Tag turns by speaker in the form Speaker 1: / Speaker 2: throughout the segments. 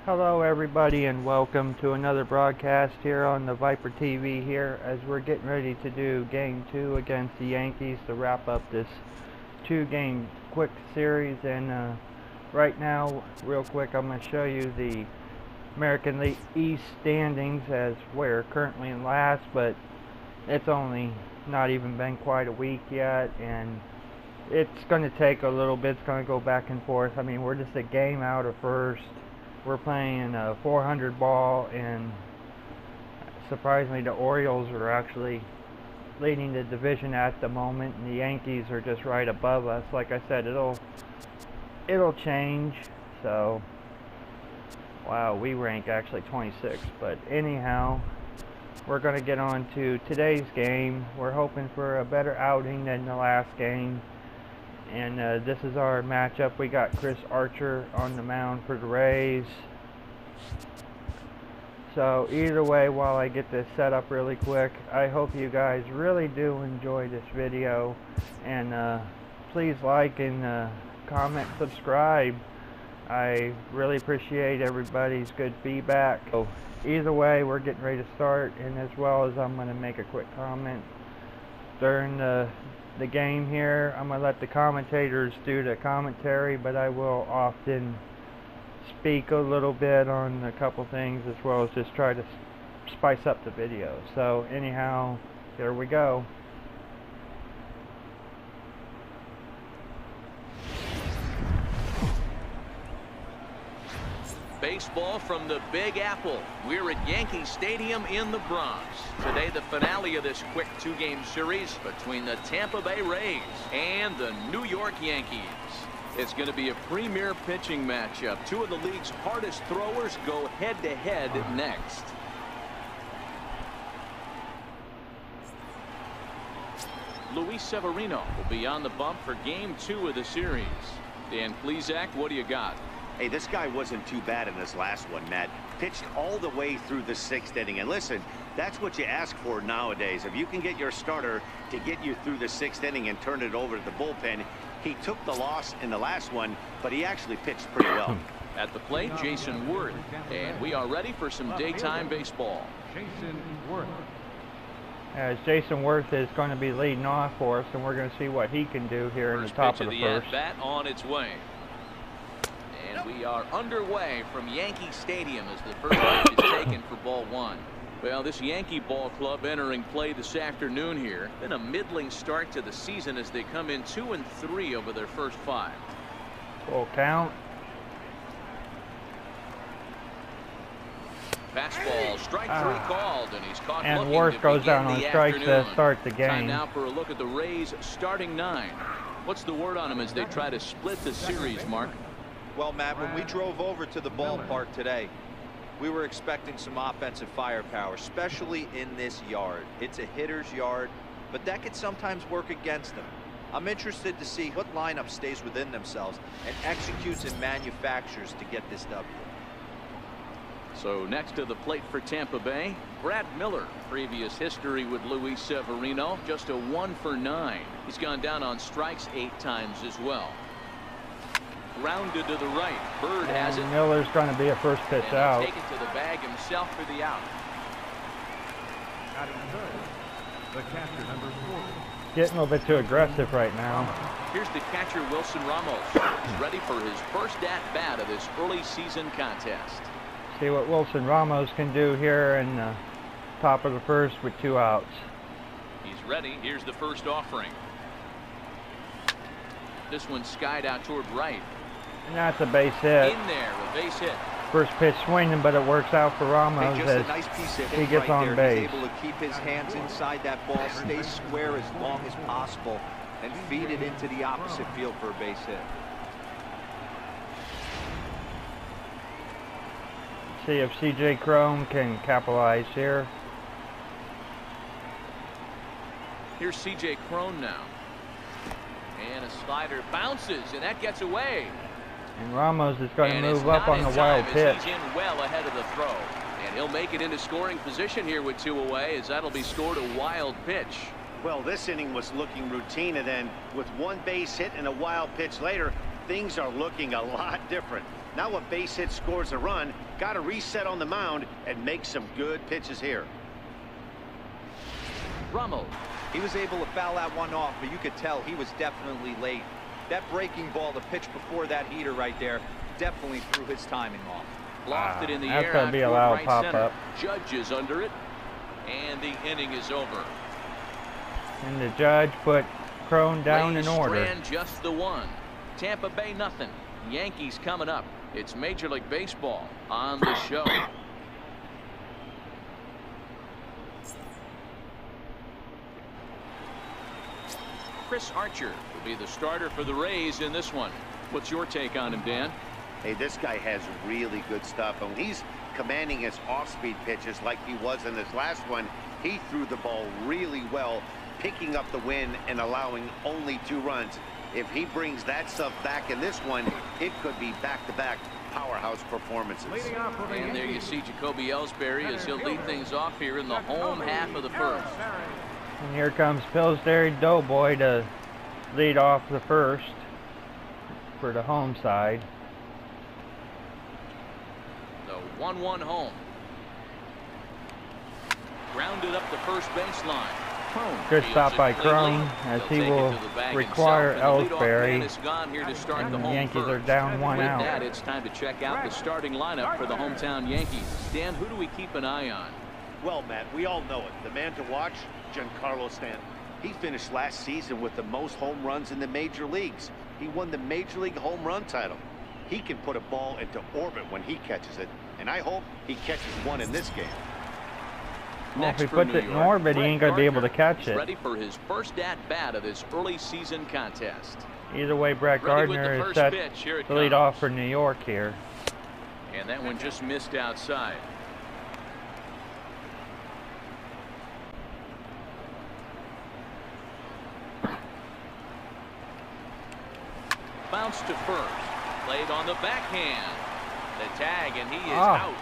Speaker 1: Hello everybody and welcome to another broadcast here on the Viper TV here as we're getting ready to do game 2 against the Yankees to wrap up this 2-game quick series. And right now, real quick, I'm going to show you the American League East standings as we're currently in last, but it's only not even been quite a week yet, and it's going to take a little bit. It's going to go back and forth. I mean, we're just a game out of first. We're playing a 400 ball, and surprisingly the Orioles are actually leading the division at the moment, and the Yankees are just right above us. Like I said, it'll change. So wow, we rank actually 26th, but anyhow, we're going to get on to today's game. We're hoping for a better outing than the last game. And this is our matchup. We got Chris Archer on the mound for the Rays. So either way, while I get this set up really quick, I hope you guys really do enjoy this video. And please like and comment, subscribe. I really appreciate everybody's good feedback. So either way, we're getting ready to start. And as well as I'm going to make a quick comment during the game here. I'm going to let the commentators do the commentary, but I will often speak a little bit on a couple things as well as just try to spice up the video. So anyhow, here we go.
Speaker 2: Baseball from the Big Apple. We're at Yankee Stadium in the Bronx. Today, the finale of this quick 2-game series between the Tampa Bay Rays and the New York Yankees. It's going to be a premier pitching matchup. Two of the league's hardest throwers go head-to-head next. Luis Severino will be on the bump for game 2 of the series. Dan Plesac, what do you got?
Speaker 3: Hey, this guy wasn't too bad in this last one, Matt. Pitched all the way through the 6th inning. And listen, that's what you ask for nowadays. If you can get your starter to get you through the 6th inning and turn it over to the bullpen. He took the loss in the last one, but he actually pitched pretty well.
Speaker 2: At the plate, Jason Worth. And we are ready for some daytime baseball.
Speaker 4: Jason Worth.
Speaker 1: As Jason Worth is going to be leading off for us, and we're going to see what he can do here in the top of the first.
Speaker 2: Bat on its way. And we are underway from Yankee Stadium as the first pitch is taken for ball 1. Well, this Yankee ball club entering play this afternoon here. Been a middling start to the season as they come in 2-3 over their first 5.
Speaker 1: Full count.
Speaker 2: Fastball, strike 3 called, and he's caught
Speaker 1: and
Speaker 2: looking
Speaker 1: Worth
Speaker 2: to
Speaker 1: goes
Speaker 2: begin
Speaker 1: down on
Speaker 2: the
Speaker 1: strikes
Speaker 2: afternoon.
Speaker 1: to start the game.
Speaker 2: Time now for a look at the Rays starting 9. What's the word on them as they try to split the series, Mark?
Speaker 5: Well, Matt, when we drove over to the ballpark today, we were expecting some offensive firepower, especially in this yard. It's a hitter's yard, but that could sometimes work against them. I'm interested to see what lineup stays within themselves and executes and manufactures to get this W.
Speaker 2: So next to the plate for Tampa Bay, Brad Miller. Previous history with Luis Severino, just a 1 for 9. He's gone down on strikes 8 times as well. Grounded to the right. Bird has it.
Speaker 1: Miller's going to be a first pitch out.
Speaker 2: Take it to the bag himself for the out.
Speaker 4: Batting third, the catcher, number 40.
Speaker 1: Getting a little bit too aggressive right now.
Speaker 2: Here's the catcher, Wilson Ramos. He's ready for his first at-bat of this early season contest.
Speaker 1: See what Wilson Ramos can do here in the top of the first with 2 outs.
Speaker 2: He's ready. Here's the first offering. This one skied out toward right.
Speaker 1: And that's a base hit.
Speaker 2: In there, a base hit.
Speaker 1: First pitch swinging, but it works out for Ramos
Speaker 5: Hey, just
Speaker 1: as
Speaker 5: a nice piece of
Speaker 1: he gets
Speaker 5: right
Speaker 1: on
Speaker 5: there.
Speaker 1: base.
Speaker 5: He's able to keep his hands inside that ball, stay square as long as possible, and feed it into the opposite field for a base hit.
Speaker 1: See if C.J. Cron can capitalize here.
Speaker 2: Here's C.J. Cron now. And a slider bounces, and that gets away.
Speaker 1: And Ramos is going to
Speaker 2: And
Speaker 1: move up on the wild pitch.
Speaker 2: He's in well ahead of the throw. And he'll make it into scoring position here with 2 away, as that'll be scored a wild pitch.
Speaker 3: Well, this inning was looking routine, and then with 1 base hit and a wild pitch later, things are looking a lot different. Now a base hit scores a run. Got to reset on the mound and make some good pitches here.
Speaker 2: Rummel.
Speaker 5: He was able to foul that one off, but you could tell he was definitely late. That breaking ball, the pitch before that heater right there, definitely threw his timing off.
Speaker 2: Lofted in the
Speaker 1: that's
Speaker 2: air.
Speaker 1: gonna be a
Speaker 2: out
Speaker 1: loud
Speaker 2: right
Speaker 1: pop-up.
Speaker 2: center. Judge is under it, and the inning is over.
Speaker 1: And the judge put Crone down
Speaker 2: Rays
Speaker 1: in order.
Speaker 2: strand just the one. Tampa Bay nothing. Yankees coming up. It's Major League Baseball on the show. Chris Archer will be the starter for the Rays in this one. What's your take on him, Dan?
Speaker 3: Hey, this guy has really good stuff. And when he's commanding his off-speed pitches like he was in this last one, he threw the ball really well, picking up the win and allowing only 2 runs. If he brings that stuff back in this one, it could be back-to-back powerhouse performances.
Speaker 2: And there you see Jacoby Ellsbury as he'll lead things off here in the home half of the first.
Speaker 1: And here comes Pillsbury Doughboy to lead off the first for the home side.
Speaker 2: The 1-1 home. Grounded up the first baseline.
Speaker 1: Good stop by Crone as he will require Ellsbury. And the Yankees are down 1
Speaker 2: With
Speaker 1: out.
Speaker 2: that, it's time to check out the starting lineup for the hometown Yankees. Dan, who do we keep an eye on?
Speaker 3: Well, Matt, we all know it. The man to watch, Giancarlo Stanton. He finished last season with the most home runs in the major leagues. He won the Major League home run title. He can put a ball into orbit when he catches it, and I hope he catches one in this game.
Speaker 1: Well, if he puts it in orbit, he ain't going to be able to catch it.
Speaker 2: Ready for his first at-bat of this early season contest.
Speaker 1: Either way, Brett Gardner is set to lead off for New York here.
Speaker 2: And that one just missed outside. Bounce to first. Played on the backhand. The tag, and he is out.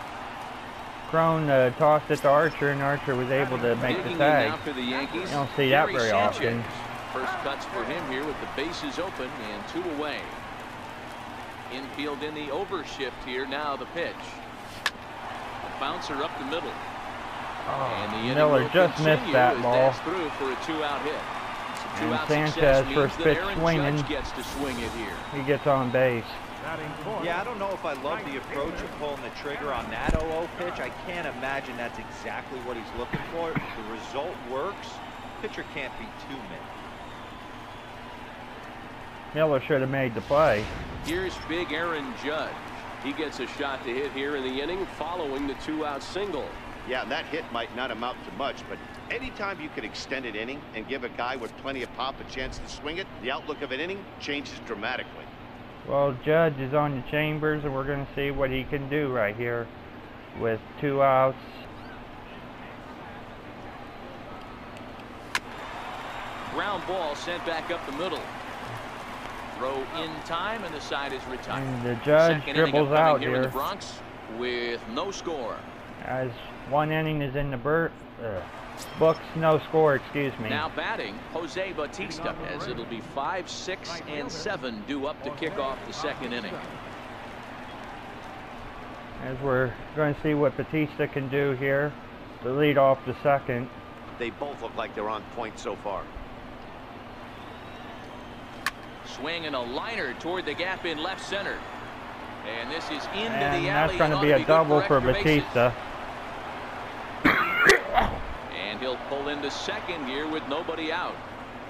Speaker 1: Crone tossed it to Archer, and Archer was able to make the tag.
Speaker 2: For the Yankees,
Speaker 1: you don't see that very often.
Speaker 2: First cuts for him here with the bases open and 2 away. Infield in the overshift here. Now the pitch. A bouncer up the middle. And the
Speaker 1: Miller just missed that ball.
Speaker 2: Through for a 2-out hit. So
Speaker 1: and Sanchez first pitch swinging.
Speaker 2: Gets to swing it here.
Speaker 1: He gets on base.
Speaker 5: Yeah, I don't know if I love the approach of pulling the trigger on that 0-0 pitch. I can't imagine that's exactly what he's looking for. The result works. Pitcher can't be too mad.
Speaker 1: Miller should have made the play.
Speaker 2: Here's big Aaron Judge. He gets a shot to hit here in the inning following the 2-out single.
Speaker 3: Yeah, that hit might not amount to much, but anytime you can extend an inning and give a guy with plenty of pop a chance to swing it, the outlook of an inning changes dramatically.
Speaker 1: Well, Judge is on the Chambers, and we're going to see what he can do right here with 2 outs.
Speaker 2: Ground ball sent back up the middle. Throw in time, and the side is retired.
Speaker 1: And the Judge dribbles out
Speaker 2: here in the Bronx with no score.
Speaker 1: As 1 inning is in the books, no score, excuse me.
Speaker 2: Now batting, Jose Bautista, as it'll be 5, 6, and 7 due up to kick off the 2nd inning.
Speaker 1: As we're going to see what Bautista can do here to lead off the 2nd.
Speaker 3: They both look like they're on point so far.
Speaker 2: Swing and a liner toward the gap in left center. And this is into
Speaker 1: and
Speaker 2: the alley.
Speaker 1: That's going to be a double for Bautista.
Speaker 2: And he'll pull into second here with nobody out.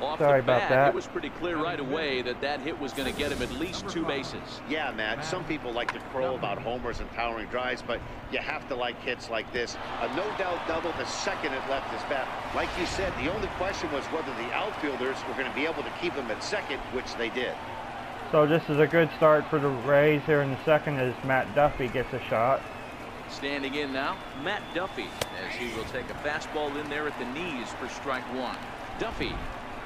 Speaker 2: Off
Speaker 1: Sorry
Speaker 2: the bat,
Speaker 1: about that.
Speaker 2: It was pretty clear right away that that hit was going to get him at least 2 bases.
Speaker 3: Yeah, Matt, some people like to crow about homers and towering drives, but you have to like hits like this. A no-doubt double the second it left his bat. Like you said, the only question was whether the outfielders were going to be able to keep him at second, which they did.
Speaker 1: So this is a good start for the Rays here in the 2nd as Matt Duffy gets a shot.
Speaker 2: Standing in now, Matt Duffy, as he will take a fastball in there at the knees for strike 1. Duffy,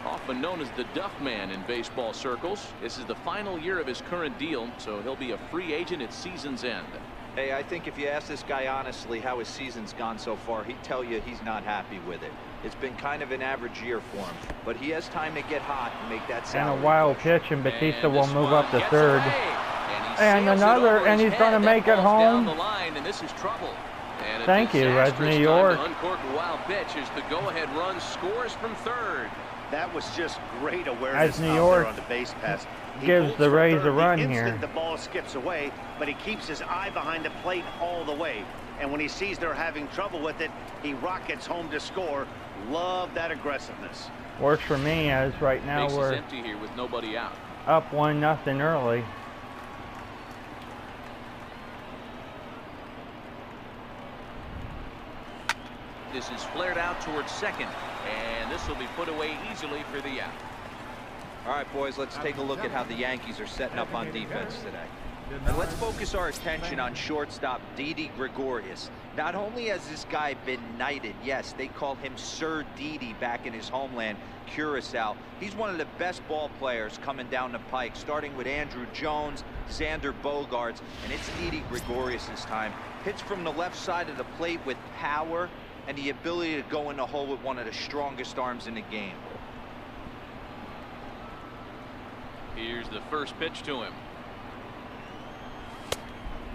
Speaker 2: often known as the Duff Man in baseball circles. This is the final year of his current deal, so he'll be a free agent at season's end.
Speaker 5: Hey, I think if you ask this guy honestly how his season's gone so far, he'd tell you he's not happy with it. It's been kind of an average year for him, but he has time to get hot and make that salary.
Speaker 1: And a wild pitch, and Bautista will move up to 3rd.
Speaker 2: And
Speaker 1: And
Speaker 2: sails
Speaker 1: another,
Speaker 2: it over
Speaker 1: and
Speaker 2: his
Speaker 1: he's going to
Speaker 2: head.
Speaker 1: make
Speaker 2: That
Speaker 1: it
Speaker 2: ball's
Speaker 1: home.
Speaker 2: down the line, and this is trouble. And a
Speaker 1: Thank you, as
Speaker 2: disastrous
Speaker 1: New
Speaker 2: time
Speaker 1: York.
Speaker 2: to uncork a wild pitch as the go-ahead run scores from third.
Speaker 3: That was just great awareness
Speaker 1: As New
Speaker 3: out
Speaker 1: York
Speaker 3: there on the base pass. He
Speaker 1: gives
Speaker 3: bolts
Speaker 1: the
Speaker 3: for
Speaker 1: Rays
Speaker 3: third
Speaker 1: a run
Speaker 3: the
Speaker 1: here.
Speaker 3: instant the ball skips away, but he keeps his eye behind the plate all the way. And when he sees they're having trouble with it, he rockets home to score. Love that aggressiveness.
Speaker 1: Works for me, as right now
Speaker 2: Base is
Speaker 1: we're
Speaker 2: empty here with nobody out.
Speaker 1: up 1-0 early.
Speaker 2: This is flared out towards second, and this will be put away easily for the out.
Speaker 5: All right, boys, let's take a look at how the Yankees are setting up on defense today. And let's focus our attention on shortstop Didi Gregorius. Not only has this guy been knighted, yes, they call him Sir Didi back in his homeland, Curacao. He's one of the best ball players coming down the pike, starting with Andrew Jones, Xander Bogaerts, and it's Didi Gregorius this time. Hits from the left side of the plate with power and the ability to go in the hole with one of the strongest arms in the game.
Speaker 2: Here's the first pitch to him.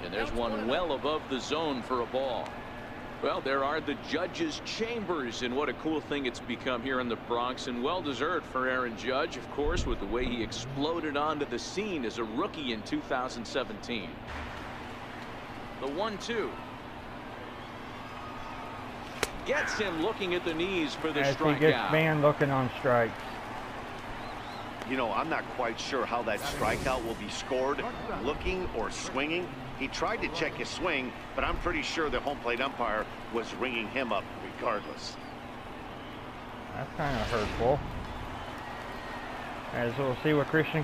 Speaker 2: And there's one well above the zone for a ball. Well, there are the judges' chambers, and what a cool thing it's become here in the Bronx, and well deserved for Aaron Judge, of course, with the way he exploded onto the scene as a rookie in 2017. The 1-2. Gets him looking at the knees for the
Speaker 1: As he
Speaker 2: strikeout.
Speaker 1: gets man looking on strikes.
Speaker 3: You know, I'm not quite sure how that strikeout will be scored, looking or swinging. He tried to check his swing, but I'm pretty sure the home plate umpire was ringing him up regardless.
Speaker 1: That's kind of hurtful. As we'll see what Christian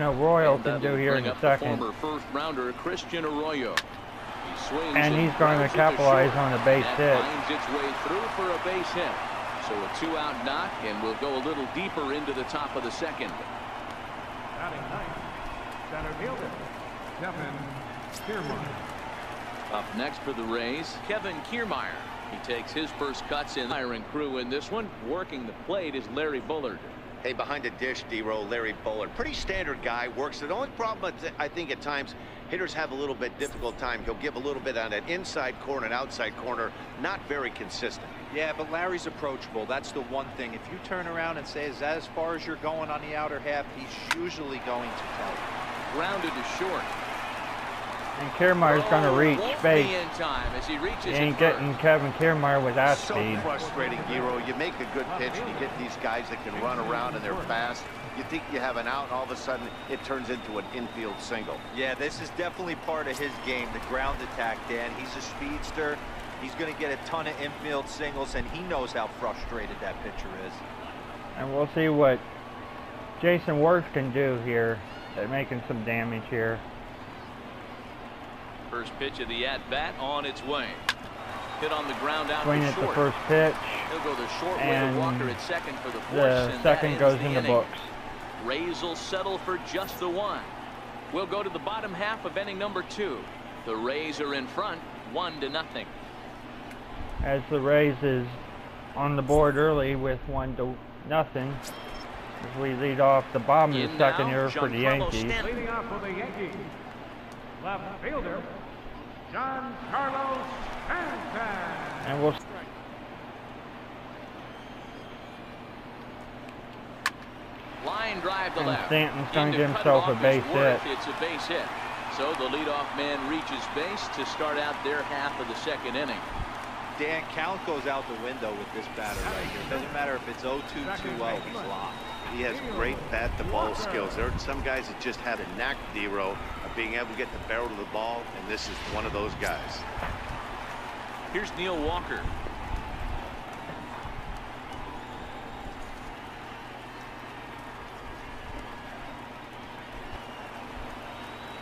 Speaker 1: Arroyo
Speaker 2: And
Speaker 1: can
Speaker 2: that'll
Speaker 1: do here in
Speaker 2: bring
Speaker 1: a
Speaker 2: up
Speaker 1: second.
Speaker 2: the former first rounder Christian Arroyo. He swings
Speaker 1: And he's going to
Speaker 2: grounds it
Speaker 1: capitalize
Speaker 2: short.
Speaker 1: on a base
Speaker 2: That
Speaker 1: hit.
Speaker 2: finds its way through for a base hit. So a 2-out knock, and we'll go a little deeper into the top of the second.
Speaker 4: Batting ninth, center fielder, Kevin Kiermaier.
Speaker 2: Up next for the Rays, Kevin Kiermaier. He takes his first cuts in. Iron crew in this one. Working the plate is Larry Bullard.
Speaker 3: Hey, behind the dish, D-Row, Larry Bullard. Pretty standard guy, works it. The only problem, I think, at times, hitters have a little bit difficult time. He'll give a little bit on that inside corner and outside corner. Not very consistent.
Speaker 5: Yeah, but Larry's approachable. That's the one thing. If you turn around and say, is that as far as you're going on the outer half, he's usually going to tell you.
Speaker 2: Grounded to short.
Speaker 1: And Kiermaier's going to reach
Speaker 2: Won't
Speaker 1: base.
Speaker 2: be in time as he reaches
Speaker 1: He
Speaker 2: it
Speaker 1: ain't
Speaker 2: first.
Speaker 1: getting Kevin Kiermaier with that
Speaker 3: So
Speaker 1: speed.
Speaker 3: frustrating, Hero. You make a good pitch and you get these guys that can run around and they're fast. You think you have an out, and all of a sudden it turns into an infield single.
Speaker 5: Yeah, this is definitely part of his game, the ground attack, Dan. He's a speedster. He's going to get a ton of infield singles, and he knows how frustrated that pitcher is.
Speaker 1: And we'll see what Jason Worth can do here. They're making some damage here.
Speaker 2: First pitch of the at-bat on its way. Hit on the ground out
Speaker 1: Swing
Speaker 2: to
Speaker 1: at the
Speaker 2: short.
Speaker 1: first pitch.
Speaker 2: He'll go the short way to
Speaker 1: And
Speaker 2: Walker at second for the force.
Speaker 1: The
Speaker 2: and that
Speaker 1: second
Speaker 2: ends
Speaker 1: goes
Speaker 2: the
Speaker 1: in the
Speaker 2: inning.
Speaker 1: books.
Speaker 2: Rays will settle for just the one. We'll go to the bottom half of inning number 2. The Rays are in front, 1-0.
Speaker 1: As the Rays is on the board early with 1-0. As we lead off the bottom of the
Speaker 2: In
Speaker 1: second
Speaker 2: now,
Speaker 1: here for the
Speaker 2: Giancarlo
Speaker 1: Yankees.
Speaker 2: Stanton.
Speaker 4: Leading off for the Yankees, left fielder, Giancarlo Stanton.
Speaker 1: And we'll
Speaker 2: Line drive to
Speaker 1: And
Speaker 2: left.
Speaker 1: Stanton's going to
Speaker 2: In
Speaker 1: get
Speaker 2: cut it
Speaker 1: himself a
Speaker 2: off
Speaker 1: base
Speaker 2: is Worth.
Speaker 1: hit.
Speaker 2: It's a base hit. So the leadoff man reaches base to start out their half of the second inning.
Speaker 5: Dan, count goes out the window with this batter right here. Doesn't matter if it's 0-2, 2-0, he's locked.
Speaker 3: He has great bat-to-ball skills. There are some guys that just have a knack, D-Row, of being able to get the barrel of the ball, and this is one of those guys.
Speaker 2: Here's Neil Walker.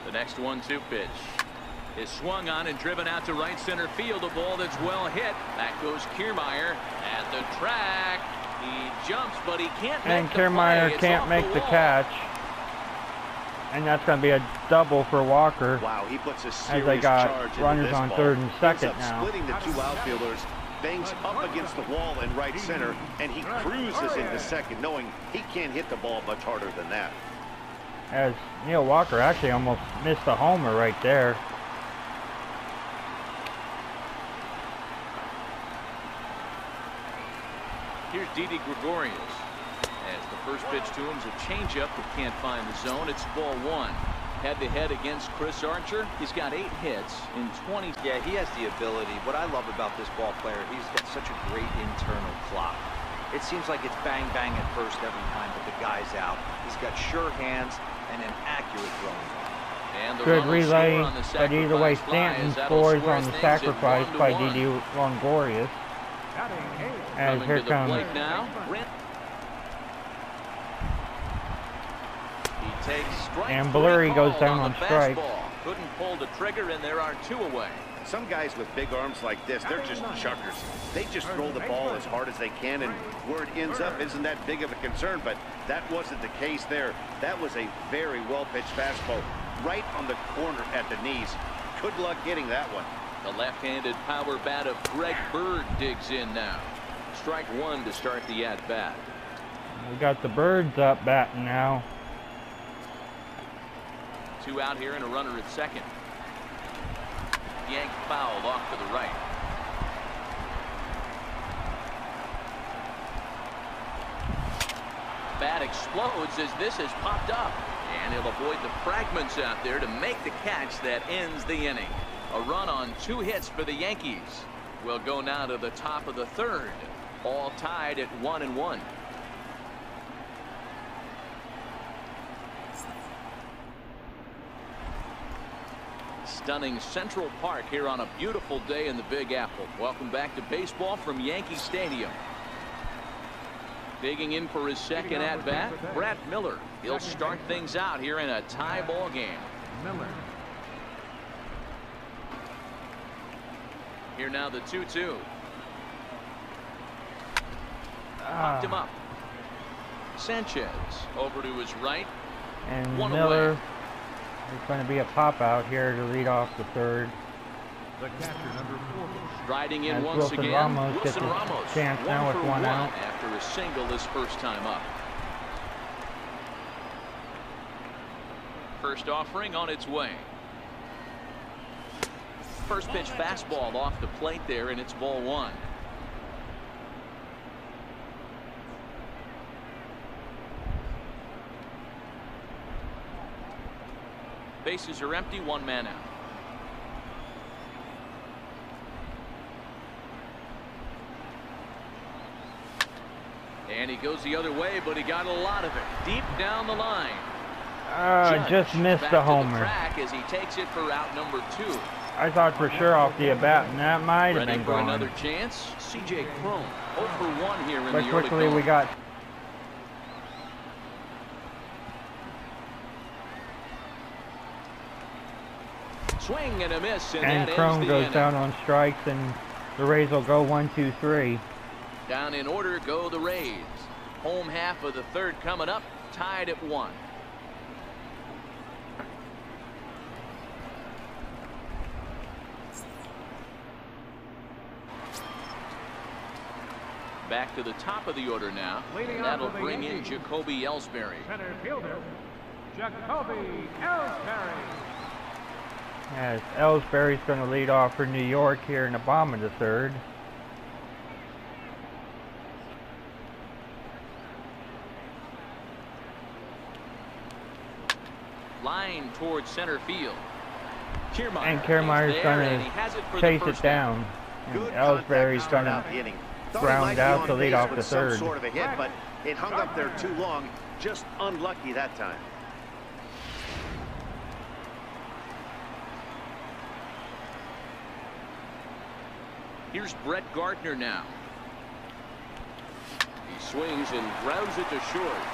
Speaker 2: The next 1-2 pitch is swung on and driven out to right center field. A ball that's well hit. Back goes Kiermaier at the track. He jumps, but he can't make
Speaker 1: And
Speaker 2: the play.
Speaker 1: Kiermaier
Speaker 2: It's
Speaker 1: can't
Speaker 2: off
Speaker 1: make the
Speaker 2: wall.
Speaker 1: catch. And that's going to be a double for Walker.
Speaker 3: Wow, he puts a
Speaker 1: As
Speaker 3: serious
Speaker 1: they got
Speaker 3: charge into
Speaker 1: runners
Speaker 3: this
Speaker 1: on
Speaker 3: ball.
Speaker 1: third and second
Speaker 3: Ends up
Speaker 1: now.
Speaker 3: splitting the two outfielders, bangs up against the wall in right center, and he cruises into second, knowing he can't hit the ball much harder than that.
Speaker 1: As Neil Walker actually almost missed a homer right there.
Speaker 2: Here's Didi Gregorius. As the first pitch to him is a changeup that can't find the zone. It's ball one. Head-to-head against Chris Archer. He's got 8 hits in 20.
Speaker 5: Yeah, he has the ability. What I love about this ball player, he's got such a great internal clock. It seems like it's bang, bang at first every time, but the guy's out. He's got sure hands and an accurate throwing arm.
Speaker 2: And the
Speaker 1: Good relay,
Speaker 2: on the
Speaker 1: but either way, Stanton scores on the sacrifice by Didi Gregorius. And here comes
Speaker 2: now. He takes strike
Speaker 1: and Blurry goes down on strike.
Speaker 2: Couldn't pull the trigger, and there are 2 away.
Speaker 3: Some guys with big arms like this, they're just chuckers. They just throw the ball as hard as they can, and where it ends up isn't that big of a concern, but that wasn't the case there. That was a very well-pitched fastball right on the corner at the knees. Good luck getting that one.
Speaker 2: The left-handed power bat of Greg Bird digs in now. Strike 1 to start the at-bat.
Speaker 1: We got the Birds up batting now.
Speaker 2: 2 out here and a runner at second. Yank foul off to the right. Bat explodes as this has popped up, and he'll avoid the fragments out there to make the catch that ends the inning. A run on 2 hits for the Yankees. We'll go now to the top of the 3rd, all tied at 1-1. Stunning Central Park here on a beautiful day in the Big Apple. Welcome back to baseball from Yankee Stadium. Digging in for his second at-bat, Brad Miller. He'll start things out here in a tie ball game.
Speaker 4: Miller.
Speaker 2: Here now the 2-2.
Speaker 1: Ah.
Speaker 2: Popped him up. Sanchez over to his right.
Speaker 1: And
Speaker 2: 1
Speaker 1: Miller,
Speaker 2: away.
Speaker 1: there's going to be a pop out here to lead off the 3rd.
Speaker 4: The catcher, number 4.
Speaker 2: Riding in
Speaker 1: As
Speaker 2: once
Speaker 1: Wilson
Speaker 2: again.
Speaker 1: Ramos gets
Speaker 2: Wilson
Speaker 1: a
Speaker 2: Ramos,
Speaker 1: chance now with 1 out.
Speaker 2: After a single his first time up. First offering on its way. First pitch fastball off the plate there, and it's ball 1. Bases are empty, 1 man out. And he goes the other way, but he got a lot of it deep down the line.
Speaker 1: Just missed
Speaker 2: back
Speaker 1: the
Speaker 2: to
Speaker 1: homer.
Speaker 2: the track as he takes it for out number 2.
Speaker 1: I thought for sure off the at-bat, and that might have
Speaker 2: Ready
Speaker 1: been
Speaker 2: for
Speaker 1: gone.
Speaker 2: another chance. C.J. Cron 0 for 1 here in
Speaker 1: But
Speaker 2: the
Speaker 1: quickly
Speaker 2: early
Speaker 1: we
Speaker 2: going.
Speaker 1: got
Speaker 2: Swing and a miss, and
Speaker 1: and
Speaker 2: that
Speaker 1: Cron
Speaker 2: ends the
Speaker 1: goes
Speaker 2: inning.
Speaker 1: down on strikes, and the Rays will go 1, 2, 3.
Speaker 2: Down in order go the Rays. Home half of the 3rd coming up, tied at 1. Back to the top of the order now.
Speaker 4: Leading
Speaker 2: And
Speaker 4: off
Speaker 2: that'll
Speaker 4: for the
Speaker 2: bring in
Speaker 4: Yankees.
Speaker 2: Jacoby Ellsbury.
Speaker 4: Center fielder, Jacoby Ellsbury.
Speaker 1: As Ellsbury's going to lead off for New York here in the bottom of the 3rd.
Speaker 2: Line towards center field. Kiermaier
Speaker 1: And Kiermaier's
Speaker 2: is
Speaker 1: going
Speaker 2: there, and he has it for the
Speaker 1: to chase
Speaker 2: first
Speaker 1: it down. And
Speaker 3: Good
Speaker 1: Ellsbury's
Speaker 3: contact
Speaker 1: going
Speaker 3: start out
Speaker 1: to
Speaker 3: the inning. Thought he
Speaker 1: ground
Speaker 3: might be
Speaker 1: out
Speaker 3: on
Speaker 1: to lead
Speaker 3: base
Speaker 1: off the
Speaker 3: with some
Speaker 1: 3rd.
Speaker 3: sort of a hit, but it hung up there too long. Just unlucky that time.
Speaker 2: Here's Brett Gardner now. He swings and grounds it to short.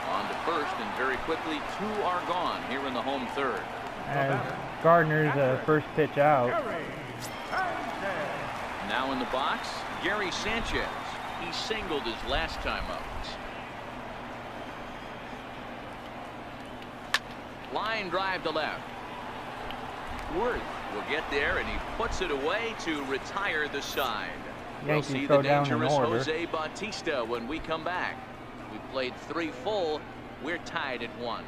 Speaker 2: On to first, and very quickly 2 are gone here in the home 3rd.
Speaker 1: As Gardner's first pitch out.
Speaker 4: Gary Sanchez.
Speaker 2: Now in the box, Gary Sanchez. He singled his last time up. Line drive to left. Worth will get there, and he puts it away to retire the side. We'll
Speaker 1: Yankees
Speaker 2: see
Speaker 1: go
Speaker 2: the
Speaker 1: down in
Speaker 2: dangerous
Speaker 1: order.
Speaker 2: Jose Bautista when we come back. We played 3 full, We're tied at 1.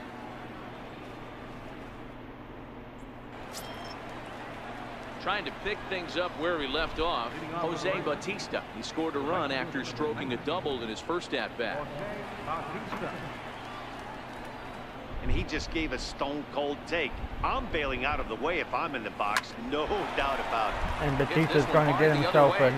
Speaker 2: Trying to pick things up where we left off, Jose Bautista. He scored a run after stroking a double in his first at-bat.
Speaker 3: And he just gave a stone-cold take. I'm bailing out of the way if I'm in the box, no doubt about it.
Speaker 1: And Bautista's going to get himself a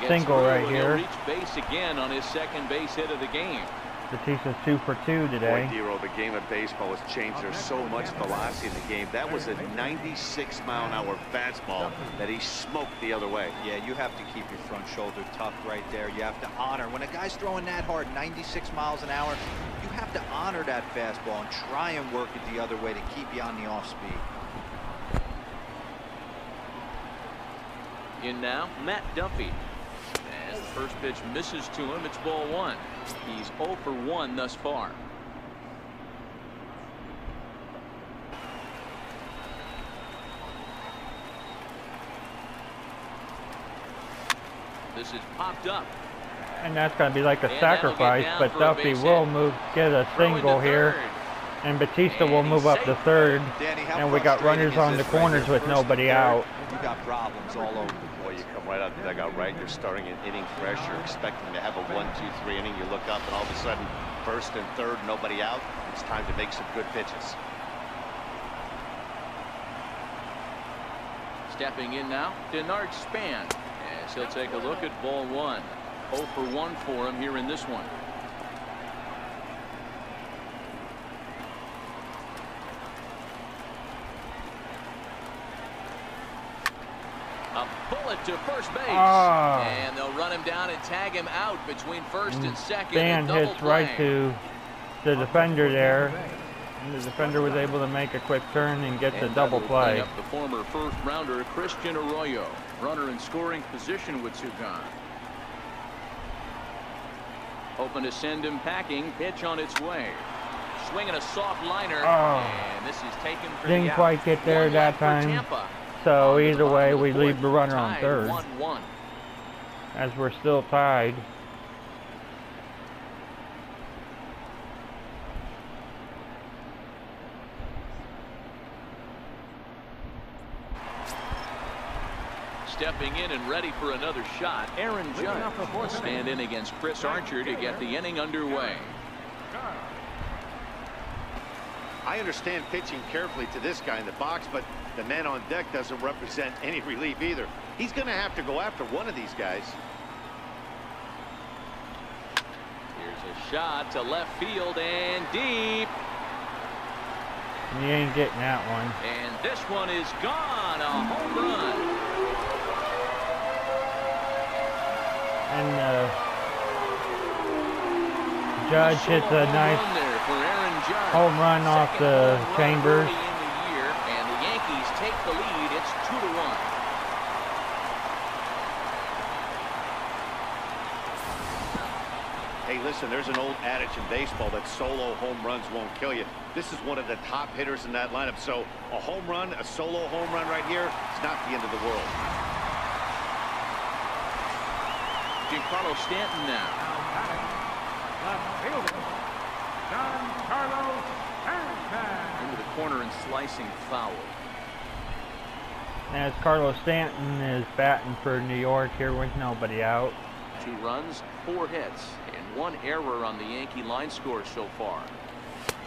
Speaker 1: single right here.
Speaker 2: Reach base again on his second base hit of the game.
Speaker 1: Bautista's 2 for 2 today.
Speaker 3: Boy, Dero, the game of baseball has changed. There's so much velocity in the game. That was a 96-mile-an-hour fastball that he smoked the other way.
Speaker 5: Yeah, you have to keep your front shoulder tucked right there. You have to honor. When a guy's throwing that hard, 96 miles an hour, you have to honor that fastball and try and work it the other way to keep you on the off speed.
Speaker 2: In now, Matt Duffy. As the first pitch misses to him, it's ball 1. He's 0 for 1 thus far. This is popped up.
Speaker 1: And that's going to be like a sacrifice, but Duffy will get a single here. And Bautista will move up to third. And we got runners on the corners with nobody out.
Speaker 5: You got problems all over.
Speaker 3: Boy, you come right out the dugout, right? You're starting an inning fresh. You're expecting to have a 1-2-3 inning. You look up, and all of a sudden, first and third, nobody out. It's time to make some good pitches.
Speaker 2: Stepping in now, Denard Span. As he'll take a look at ball 1. 0 for 1 for him here in this one. A bullet to first base. And they'll run him down and tag him out between first and second.
Speaker 1: Span hits right to the defender there. And the defender was able to make a quick turn and get the double play.
Speaker 2: Up the former first rounder Christian Arroyo. Runner in scoring position with 2 gone. Hoping to send him packing. Pitch on its way. Swinging a soft liner. And this is taken for
Speaker 1: Didn't quite get there that time. So either way, we leave the runner on third.
Speaker 2: 1-1.
Speaker 1: As we're still tied.
Speaker 2: Stepping in and ready for another shot, Aaron Judge will stand in against Chris Archer to get the inning underway.
Speaker 3: I understand pitching carefully to this guy in the box, but the man on deck doesn't represent any relief either. He's going to have to go after one of these guys.
Speaker 2: Here's a shot to left field and deep.
Speaker 1: You ain't getting that one.
Speaker 2: And this one is gone. A home run.
Speaker 1: And Judge hits a nice home run off the Chambers.
Speaker 2: And the Yankees take the lead. It's 2-1.
Speaker 3: Hey, listen, there's an old adage in baseball that solo home runs won't kill you. This is one of the top hitters in that lineup. So a home run, a solo home run right here, it's not the end of the world.
Speaker 2: Giancarlo Stanton now. Into the corner and slicing foul.
Speaker 1: As Carlos Stanton is batting for New York here with nobody out.
Speaker 2: 2 runs, 4 hits, and 1 error on the Yankee line score so far.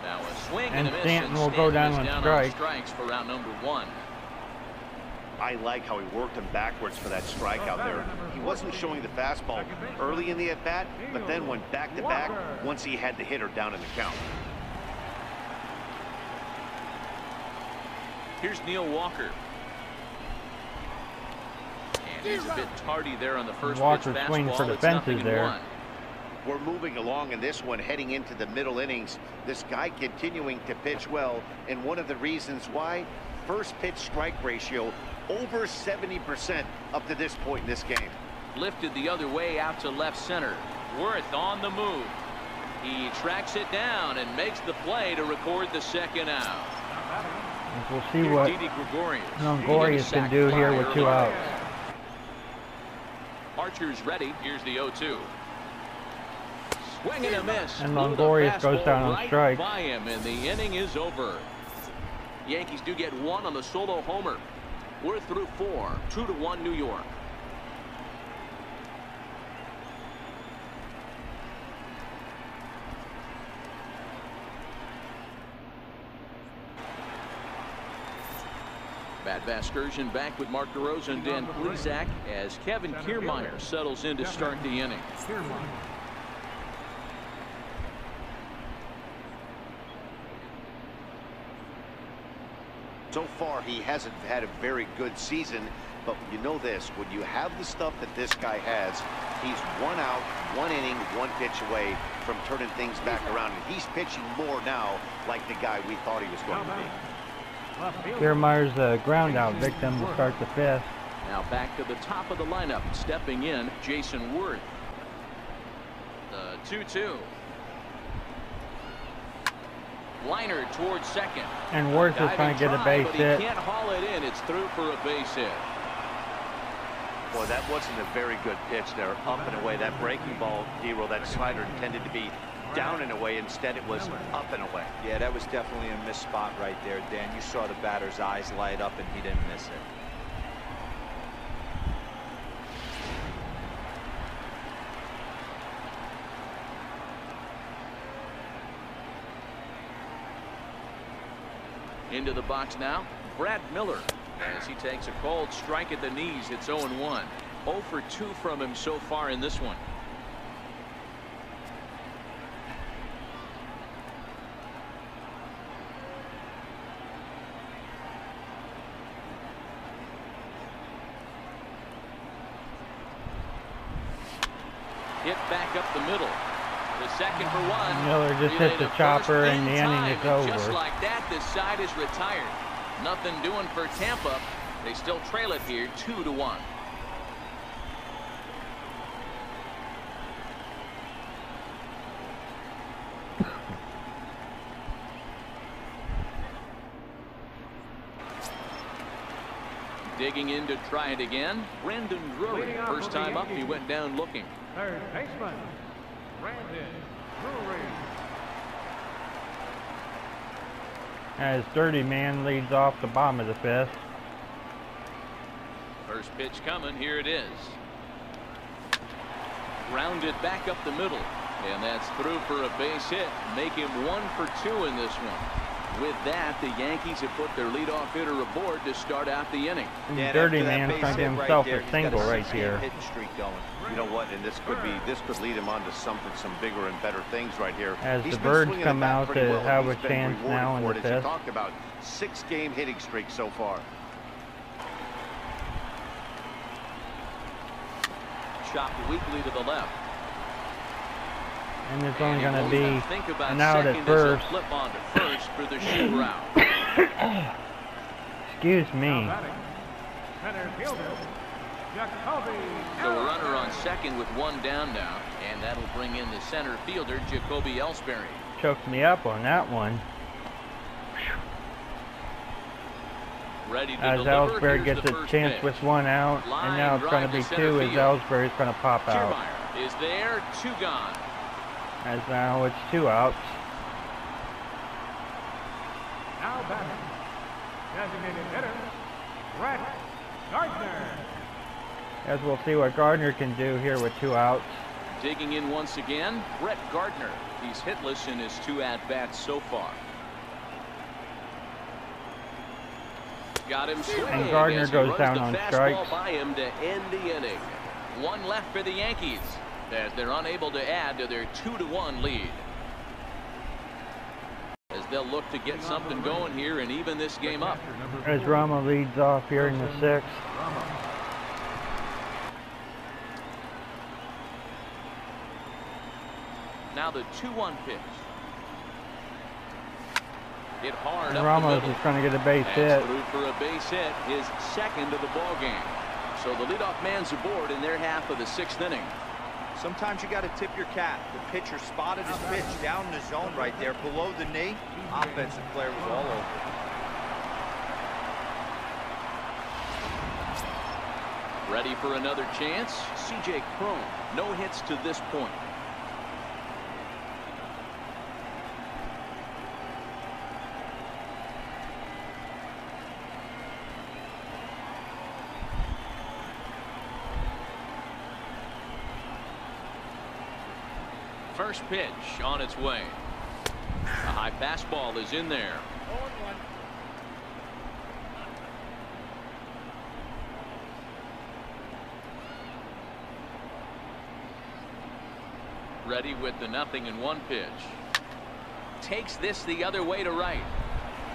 Speaker 2: Now a swing and a miss.
Speaker 1: Stanton will go down on
Speaker 2: strikes for round number 1.
Speaker 3: I like how he worked him backwards for that strikeout there. He wasn't showing the fastball early in the at-bat, but then went back-to-back once he had the hitter down in the count.
Speaker 2: Here's Neil Walker. And he's a bit tardy there on the first
Speaker 1: Walker
Speaker 2: pitch
Speaker 1: swing
Speaker 2: fastball.
Speaker 1: for the fences there.
Speaker 3: We're moving along in this one, heading into the middle innings. This guy continuing to pitch well, and one of the reasons why, first pitch strike ratio over 70% up to this point in this game.
Speaker 2: Lifted the other way out to left center. Worth on the move. He tracks it down and makes the play to record the second out.
Speaker 1: We'll see what Longoria can do here with 2 outs.
Speaker 2: Archer's ready. Here's the 0-2. Swing and a miss.
Speaker 1: And
Speaker 2: Blew the
Speaker 1: Longorius goes
Speaker 2: fastball
Speaker 1: down on
Speaker 2: right
Speaker 1: strikes.
Speaker 2: by him, and the inning is over. Yankees do get one on the solo homer. We're through 4, 2-1 New York. Matt Vasgersian back with Mark DeRosa and Dan Plesac as Kevin Kiermaier settles in to start the inning.
Speaker 3: So far, he hasn't had a very good season, but you know this, when you have the stuff that this guy has, he's 1 out, 1 inning, 1 pitch away from turning things back around, and he's pitching more now like the guy we thought he was going to be.
Speaker 1: Kiermaier's a ground out victim to start the 5th.
Speaker 2: Now back to the top of the lineup, stepping in, Jason Worth. The 2-2. Liner towards second.
Speaker 1: And Worth is trying to get a base hit.
Speaker 2: He can't haul it in. It's through for a base hit.
Speaker 3: Boy, that wasn't a very good pitch there, up and away. That breaking ball, D-Roll, that slider intended to be down and away. Instead, it was up and away.
Speaker 5: Yeah, that was definitely a missed spot right there, Dan. You saw the batter's eyes light up, and he didn't miss it.
Speaker 2: Into the box now, Brad Miller, as he takes a cold strike at the knees. It's 0-1. 0 for 2 from him so far in this one. Hit back up the middle. The second for 1.
Speaker 1: Miller just hit the chopper and the inning is over.
Speaker 2: Just like that, this side is retired. Nothing doing for Tampa. They still trail it here 2-1. Digging in to try it again, Brandon Drury. First time up, he went down looking.
Speaker 4: Third baseman, Brandon Drury.
Speaker 1: As Dirty Man leads off the bottom of the 5th.
Speaker 2: First pitch coming, here it is. Grounded back up the middle, and that's through for a base hit. Make him 1 for 2 in this one. With that, the Yankees have put their leadoff hitter aboard to start out the inning.
Speaker 5: Yeah,
Speaker 1: Dirty Man trying to get himself a single right here.
Speaker 5: Hitting streak going.
Speaker 3: You know what? And this could lead him on to some bigger and better things right here.
Speaker 1: As
Speaker 3: He's
Speaker 1: the
Speaker 3: been
Speaker 1: Birds
Speaker 3: swinging
Speaker 1: come
Speaker 3: the bat
Speaker 1: out
Speaker 3: pretty
Speaker 1: to
Speaker 3: well, and
Speaker 1: have a
Speaker 3: he's been
Speaker 1: chance
Speaker 3: rewarded
Speaker 1: now in
Speaker 3: for
Speaker 1: the
Speaker 3: it. As you
Speaker 1: 5th.
Speaker 3: talked about, 6-game hitting streak so far.
Speaker 2: Chopped weakly to the left.
Speaker 1: And it's only going to
Speaker 2: And
Speaker 1: be
Speaker 2: he won't think about
Speaker 1: an out at
Speaker 2: second as
Speaker 1: first.
Speaker 2: he'll flip on to first for the shoot route.
Speaker 1: Excuse me.
Speaker 4: Now batting, center fielder, Jacoby
Speaker 2: So a runner on second with 1 down now, and that'll bring in the center fielder, Jacoby Ellsbury.
Speaker 1: Choked me up on that one.
Speaker 2: Ready to
Speaker 1: As
Speaker 2: deliver.
Speaker 1: Ellsbury
Speaker 2: Here's
Speaker 1: gets
Speaker 2: the
Speaker 1: a
Speaker 2: first
Speaker 1: chance
Speaker 2: pitch.
Speaker 1: with 1 out, and now it's going to be 2 as Ellsbury's going to pop out.
Speaker 2: Kiermaier is there, 2 gone.
Speaker 1: As now it's 2 outs.
Speaker 4: Now batting, designated hitter, Brett Gardner.
Speaker 1: As we'll see what Gardner can do here with 2 outs.
Speaker 2: Digging in once again, Brett Gardner. He's hitless in his 2 at-bats so far. Got him swinging.
Speaker 1: And Gardner
Speaker 2: as he
Speaker 1: goes
Speaker 2: runs
Speaker 1: down
Speaker 2: the
Speaker 1: on
Speaker 2: fastball
Speaker 1: strikes.
Speaker 2: by him to end the inning. 1 left for the Yankees as they're unable to add to their 2-1 lead. As they'll look to get something going here and even this game up.
Speaker 1: As Rama leads off here in the 6th.
Speaker 2: Now the 2-1 pitch. Hit hard
Speaker 1: And
Speaker 2: up
Speaker 1: Ramos
Speaker 2: the middle.
Speaker 1: is going to get a base hit.
Speaker 2: That's through for a base hit, his second of the ball game. So the leadoff man's aboard in their half of the 6th inning.
Speaker 5: Sometimes you got to tip your cap. The pitcher spotted his pitch down in the zone right there below the knee. Offensive player was all over.
Speaker 2: Ready for another chance. C.J. Cron, no hits to this point. first pitch on its way. A high fastball is in there. Ready with the 0-1 pitch. Takes this the other way to right.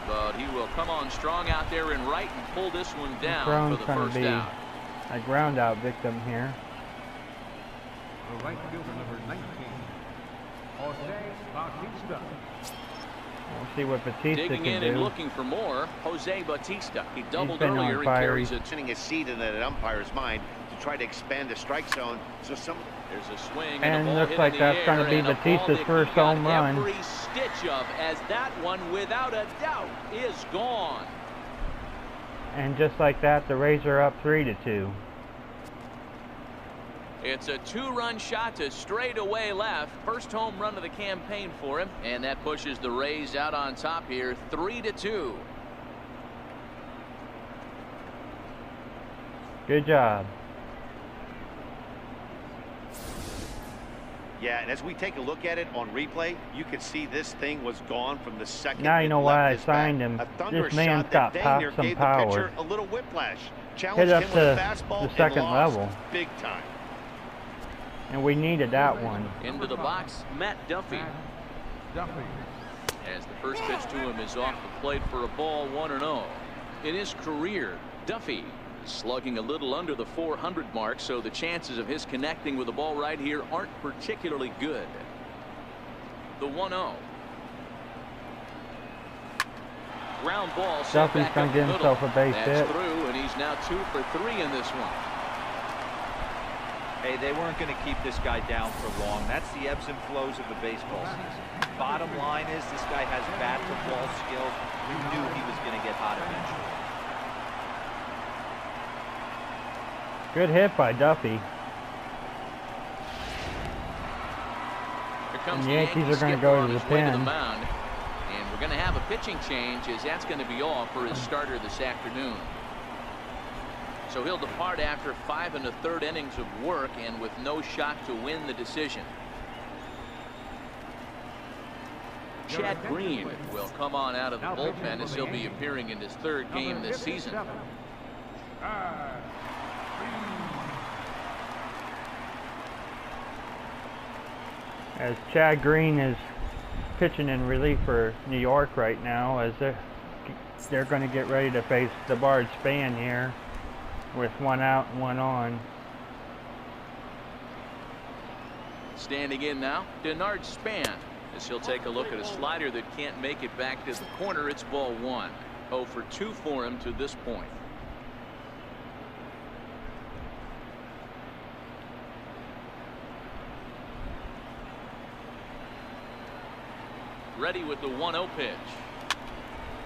Speaker 2: But he will come on strong out there in right and pull this one down for the first out.
Speaker 1: A ground out victim here.
Speaker 4: The right fielder, number 19, Jose Bautista.
Speaker 1: We'll see what Batista
Speaker 2: Digging
Speaker 1: can
Speaker 2: in
Speaker 1: do.
Speaker 2: and looking for more, Jose Bautista. He doubled
Speaker 1: been on
Speaker 2: earlier and
Speaker 1: fire.
Speaker 2: carries
Speaker 3: He's
Speaker 2: it.
Speaker 3: sending a seed in that umpire's mind to try to expand the strike zone. So
Speaker 2: There's a swing
Speaker 1: And
Speaker 2: a ball
Speaker 1: looks
Speaker 2: hit
Speaker 1: like
Speaker 2: in the
Speaker 1: that's going to
Speaker 2: air,
Speaker 1: be
Speaker 2: and a
Speaker 1: Batista's
Speaker 2: ball that
Speaker 1: first
Speaker 2: he got
Speaker 1: home run.
Speaker 2: Every stitch of, as that one, without a doubt, is gone.
Speaker 1: And just like that, the Rays are up 3-2.
Speaker 2: It's a 2-run shot to straightaway left. First home run of the campaign for him, and that pushes the Rays out on top here, 3-2.
Speaker 1: Good job.
Speaker 3: yeah, and as we take a look at it on replay, you can see this thing was gone from the second.
Speaker 1: Now you
Speaker 3: it
Speaker 1: know
Speaker 3: left
Speaker 1: why I
Speaker 3: his
Speaker 1: signed
Speaker 3: bat.
Speaker 1: him.
Speaker 3: A thunderous
Speaker 1: This man's
Speaker 3: shot
Speaker 1: got
Speaker 3: that dang near
Speaker 1: some
Speaker 3: gave
Speaker 1: power.
Speaker 3: the pitcher a little whiplash.
Speaker 1: Hit
Speaker 3: Challenged
Speaker 1: up
Speaker 3: him with a
Speaker 1: to
Speaker 3: fastball
Speaker 1: the second
Speaker 3: and lost
Speaker 1: level.
Speaker 3: big time.
Speaker 1: And we needed that one.
Speaker 2: Into the box, Matt Duffy.
Speaker 4: Duffy.
Speaker 2: As the first pitch to him is off the plate for a ball, 1-0. In his career, Duffy is slugging a little under the 400 mark, so the chances of his connecting with the ball right here aren't particularly good. The 1-0. Ground ball.
Speaker 1: Duffy's going to get himself a base hit.
Speaker 2: That's through, and he's now 2 for 3 in this one.
Speaker 5: Hey, they weren't going to keep this guy down for long. That's the ebbs and flows of the baseball season. Bottom line is this guy has bat to ball skills. We knew he was going to get hot eventually.
Speaker 1: Good hit by Duffy.
Speaker 2: Here comes
Speaker 1: And the
Speaker 2: the
Speaker 1: Yankees are going to go to the
Speaker 2: way to the
Speaker 1: pen.
Speaker 2: mound. And we're going to have a pitching change, as that's going to be all for his starter this afternoon. So he'll depart after 5 1/3 innings of work and with no shot to win the decision. Chad Green will come on out of the bullpen as he'll be appearing in his 3rd game this season.
Speaker 1: As Chad Green is pitching in relief for New York right now, as they're going to get ready to face the Bard Span here with 1 out and 1 on.
Speaker 2: Standing in now, Denard Span, as he'll take a look at a slider that can't make it back to the corner. It's ball 1. 0 for 2 for him to this point. Ready with the 1-0 pitch.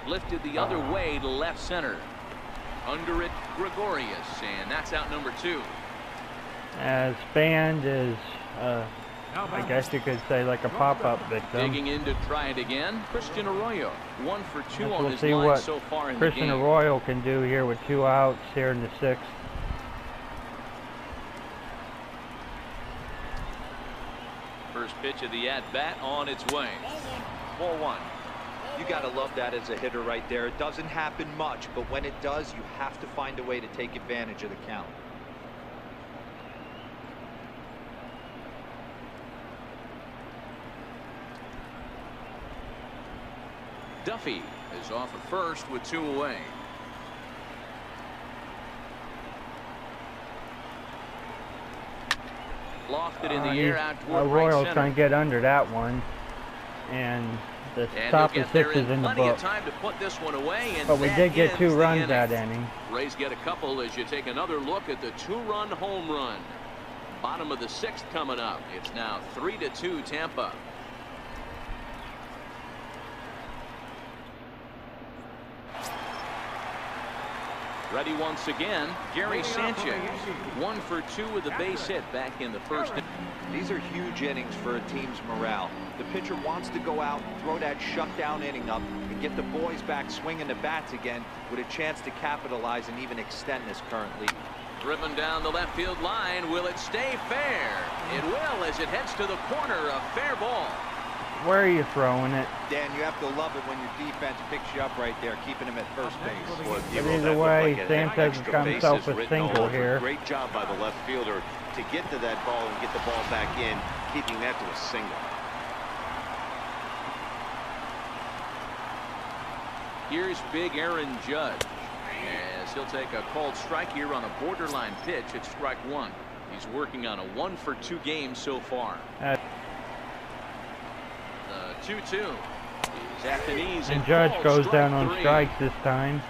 Speaker 2: Lifted the other way to left center. Under it, Gregorius, and that's out number 2.
Speaker 1: As Span is, I guess you could say, like a pop-up victim.
Speaker 2: Digging in to try it again, Christian Arroyo. 1 for 2 on
Speaker 1: We'll
Speaker 2: his
Speaker 1: see
Speaker 2: line
Speaker 1: what
Speaker 2: so far in
Speaker 1: Christian
Speaker 2: the game.
Speaker 1: Arroyo can do here with 2 outs here in the 6th.
Speaker 2: First pitch of the at-bat on its way.
Speaker 5: Ball 1. You got to love that as a hitter right there. It doesn't happen much, but when it does, you have to find a way to take advantage of the count.
Speaker 2: Duffy is off at first with 2 away. Lofted in the air out toward right
Speaker 1: Arroyo's
Speaker 2: center.
Speaker 1: going to get under that one. And the
Speaker 2: And
Speaker 1: top
Speaker 2: he'll
Speaker 1: of
Speaker 2: get
Speaker 1: 6
Speaker 2: there
Speaker 1: is in the
Speaker 2: plenty of
Speaker 1: book.
Speaker 2: time to put this one away, and
Speaker 1: But we
Speaker 2: that
Speaker 1: did get
Speaker 2: ends
Speaker 1: 2
Speaker 2: the
Speaker 1: runs
Speaker 2: inning.
Speaker 1: that inning.
Speaker 2: Rays get a couple as you take another look at the 2-run home run. Bottom of the 6th coming up. It's now 3-2 Tampa. Ready once again, Gary Sanchez. 1 for 2 with a base hit back in the 1st.
Speaker 5: These are huge innings for a team's morale. The pitcher wants to go out, throw that shutdown inning up, and get the boys back swinging the bats again with a chance to capitalize and even extend this current lead.
Speaker 2: Driven down the left field line. Will it stay fair? It will as it heads to the corner. A fair ball.
Speaker 1: Where are you throwing it?
Speaker 5: Dan, you have to love it when your defense picks you up right there, keeping him at first base.
Speaker 3: Well,
Speaker 1: But either way, Sanchez has got himself a single here.
Speaker 3: Great job by the left fielder to get to that ball and get the ball back in, keeping that to a single.
Speaker 2: Here's big Aaron Judge, as he'll take a called strike here on a borderline pitch at strike one. He's working on a 1-for-2 game so far. The 2-2 is at the knees,
Speaker 1: And Judge goes down on strikes this time.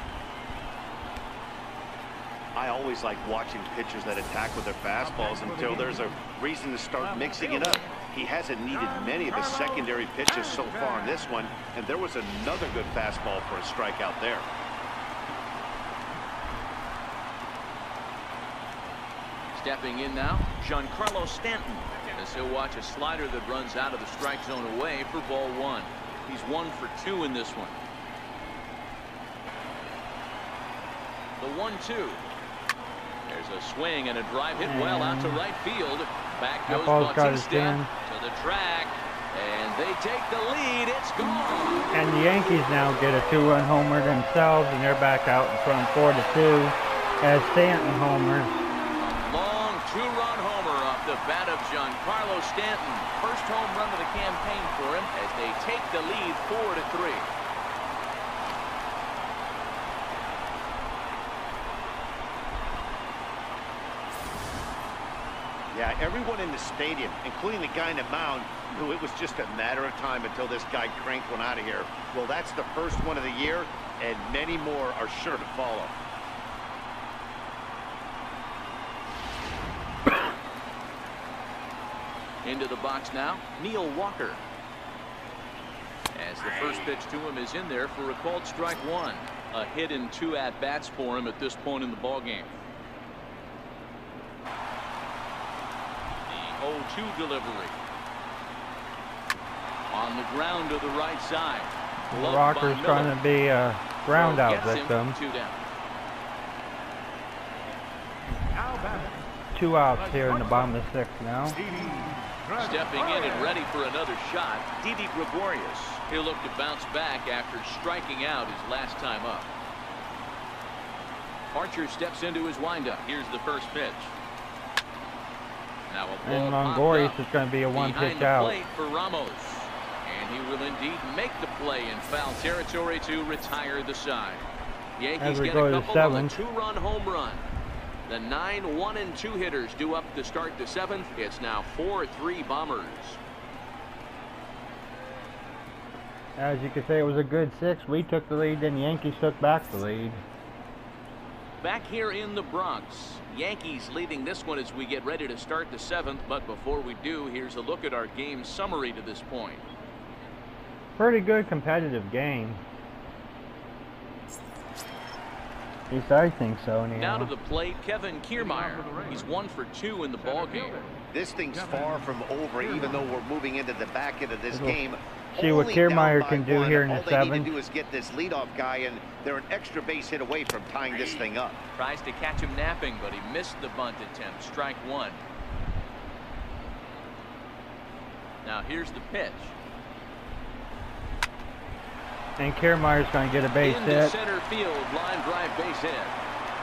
Speaker 3: I always like watching pitchers that attack with their fastballs until there's a reason to start mixing it up. He hasn't needed many of his secondary pitches so far in this one, and there was another good fastball for a strikeout there.
Speaker 2: Stepping in now, Giancarlo Stanton, as he'll watch a slider that runs out of the strike zone away for ball one. He's 1 for 2 in this one. The 1-2. There's a swing and a drive hit well out to right field. Back goes Bautista to the track, and they take the lead. It's gone.
Speaker 1: And the Yankees now get a 2-run homer themselves, and they're back out in front 4-2 as Stanton homers.
Speaker 2: A long 2-run homer off the bat of Giancarlo Stanton. First home run of the campaign for him as they take the lead 4-3.
Speaker 3: Yeah, everyone in the stadium, including the guy in the mound, knew it was just a matter of time until this guy cranked one out of here. Well, that's the first one of the year, and many more are sure to follow.
Speaker 2: Into the box now, Neil Walker. As the first pitch to him is in there for a called strike one. A hit in 2 at-bats for him at this point in the ballgame. The 0-2 delivery. On the ground to the right side.
Speaker 1: Walker's trying to be a ground out victim.
Speaker 2: 2 down.
Speaker 1: 2 outs here in the bottom of the 6th now.
Speaker 2: Stepping in and ready for another shot, Didi Gregorius. He'll look to bounce back after striking out his last time up. Archer steps into his windup. Here's the first pitch. Now a
Speaker 1: And
Speaker 2: ball
Speaker 1: Longoria is going to be a 1-pitch out.
Speaker 2: plate for Ramos. And he will indeed make the play in foul territory to retire the side. Yankees get a couple on a 2-run home run. The 9-1-2 hitters due up to start the 7th. It's now 4-3 Bombers.
Speaker 1: As you can say, it was a good 6. We took the lead, then the Yankees took back the lead.
Speaker 2: Back here in the Bronx, Yankees leading this one as we get ready to start the 7th. But before we do, here's a look at our game summary to this point.
Speaker 1: Pretty good competitive game. At least I think so. Anyhow.
Speaker 2: Now to the plate, Kevin Kiermaier. He's 1 for 2 in the ball game.
Speaker 3: This thing's far from over, even though we're moving into the back end of this game.
Speaker 1: See what Kiermaier can do here in the 7th.
Speaker 3: All they need to do is get this leadoff guy, and they're an extra base hit away from tying this thing up.
Speaker 2: Tries to catch him napping, but he missed the bunt attempt. Strike one. Now here's the pitch.
Speaker 1: And Kiermaier's going to get a base hit.
Speaker 2: Into center field, line drive base hit.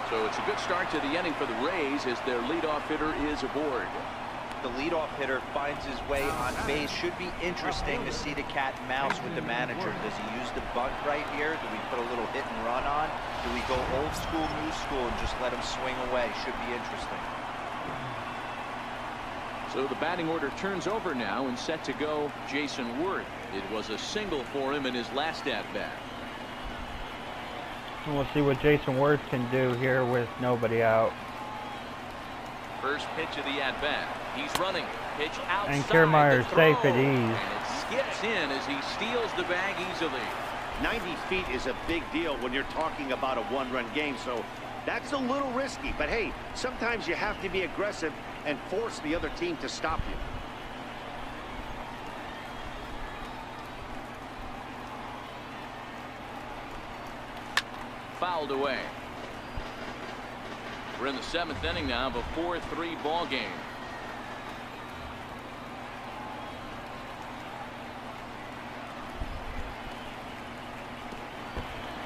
Speaker 2: So it's a good start to the inning for the Rays as their leadoff hitter is aboard.
Speaker 5: The leadoff hitter finds his way on base. Should be interesting to see the cat and mouse with the manager. Does he use the bunt right here? Do we put a little hit and run on? Do we go old school, new school, and just let him swing away? Should be interesting.
Speaker 2: So the batting order turns over now and set to go Jason Worth. It was a single for him in his last at-bat.
Speaker 1: We'll see what Jason Worth can do here with nobody out.
Speaker 2: First pitch of the at-bat. He's running. Pitch outside.
Speaker 1: And Kiermaier's safe at ease.
Speaker 2: And it skips in as he steals the bag easily.
Speaker 3: 90 feet is a big deal when you're talking about a 1-run game, so that's a little risky. But hey, sometimes you have to be aggressive and force the other team to stop you.
Speaker 2: Fouled away. We're in the 7th inning now of a 4-3 ball game.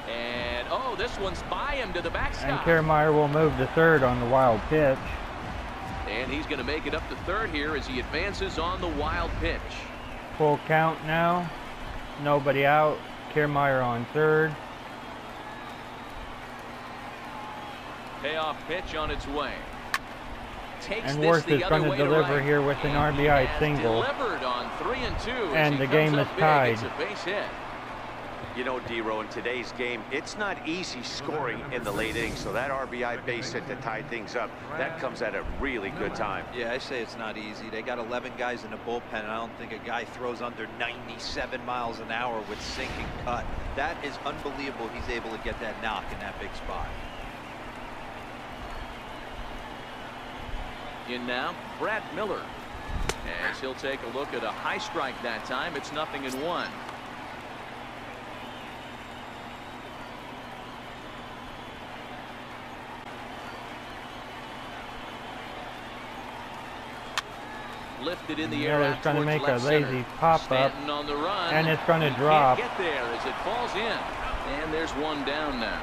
Speaker 2: And oh, this one's by him to the backstop.
Speaker 1: And Kiermaier will move to third on the wild pitch.
Speaker 2: And he's going to make it up to third here as he advances on the wild pitch.
Speaker 1: Full count now. Nobody out. Kiermaier on third.
Speaker 2: Payoff pitch on its way. Takes
Speaker 1: And
Speaker 2: this
Speaker 1: Worth
Speaker 2: the
Speaker 1: is
Speaker 2: other
Speaker 1: going to
Speaker 2: way
Speaker 1: deliver
Speaker 2: right.
Speaker 1: here with an
Speaker 2: And he
Speaker 1: RBI
Speaker 2: has
Speaker 1: single.
Speaker 2: Delivered on 3-2.
Speaker 1: And the game is tied.
Speaker 2: It's a base hit.
Speaker 3: You know, D-Row, in today's game, it's not easy scoring in the late innings, so that RBI base hit to tie things up, that comes at a really good time.
Speaker 5: Yeah, I say it's not easy. They got 11 guys in the bullpen, and I don't think a guy throws under 97 miles an hour with sink and cut. That is unbelievable he's able to get that knock in that big spot.
Speaker 2: In now, Brad Miller. As he'll take a look at a high strike that time. It's 0-1. Lifted in the air.
Speaker 1: Miller's going to make a lazy pop-up,
Speaker 2: on the run.
Speaker 1: and it's going to
Speaker 2: He
Speaker 1: drop.
Speaker 2: can't get there as it falls in. And there's one down now.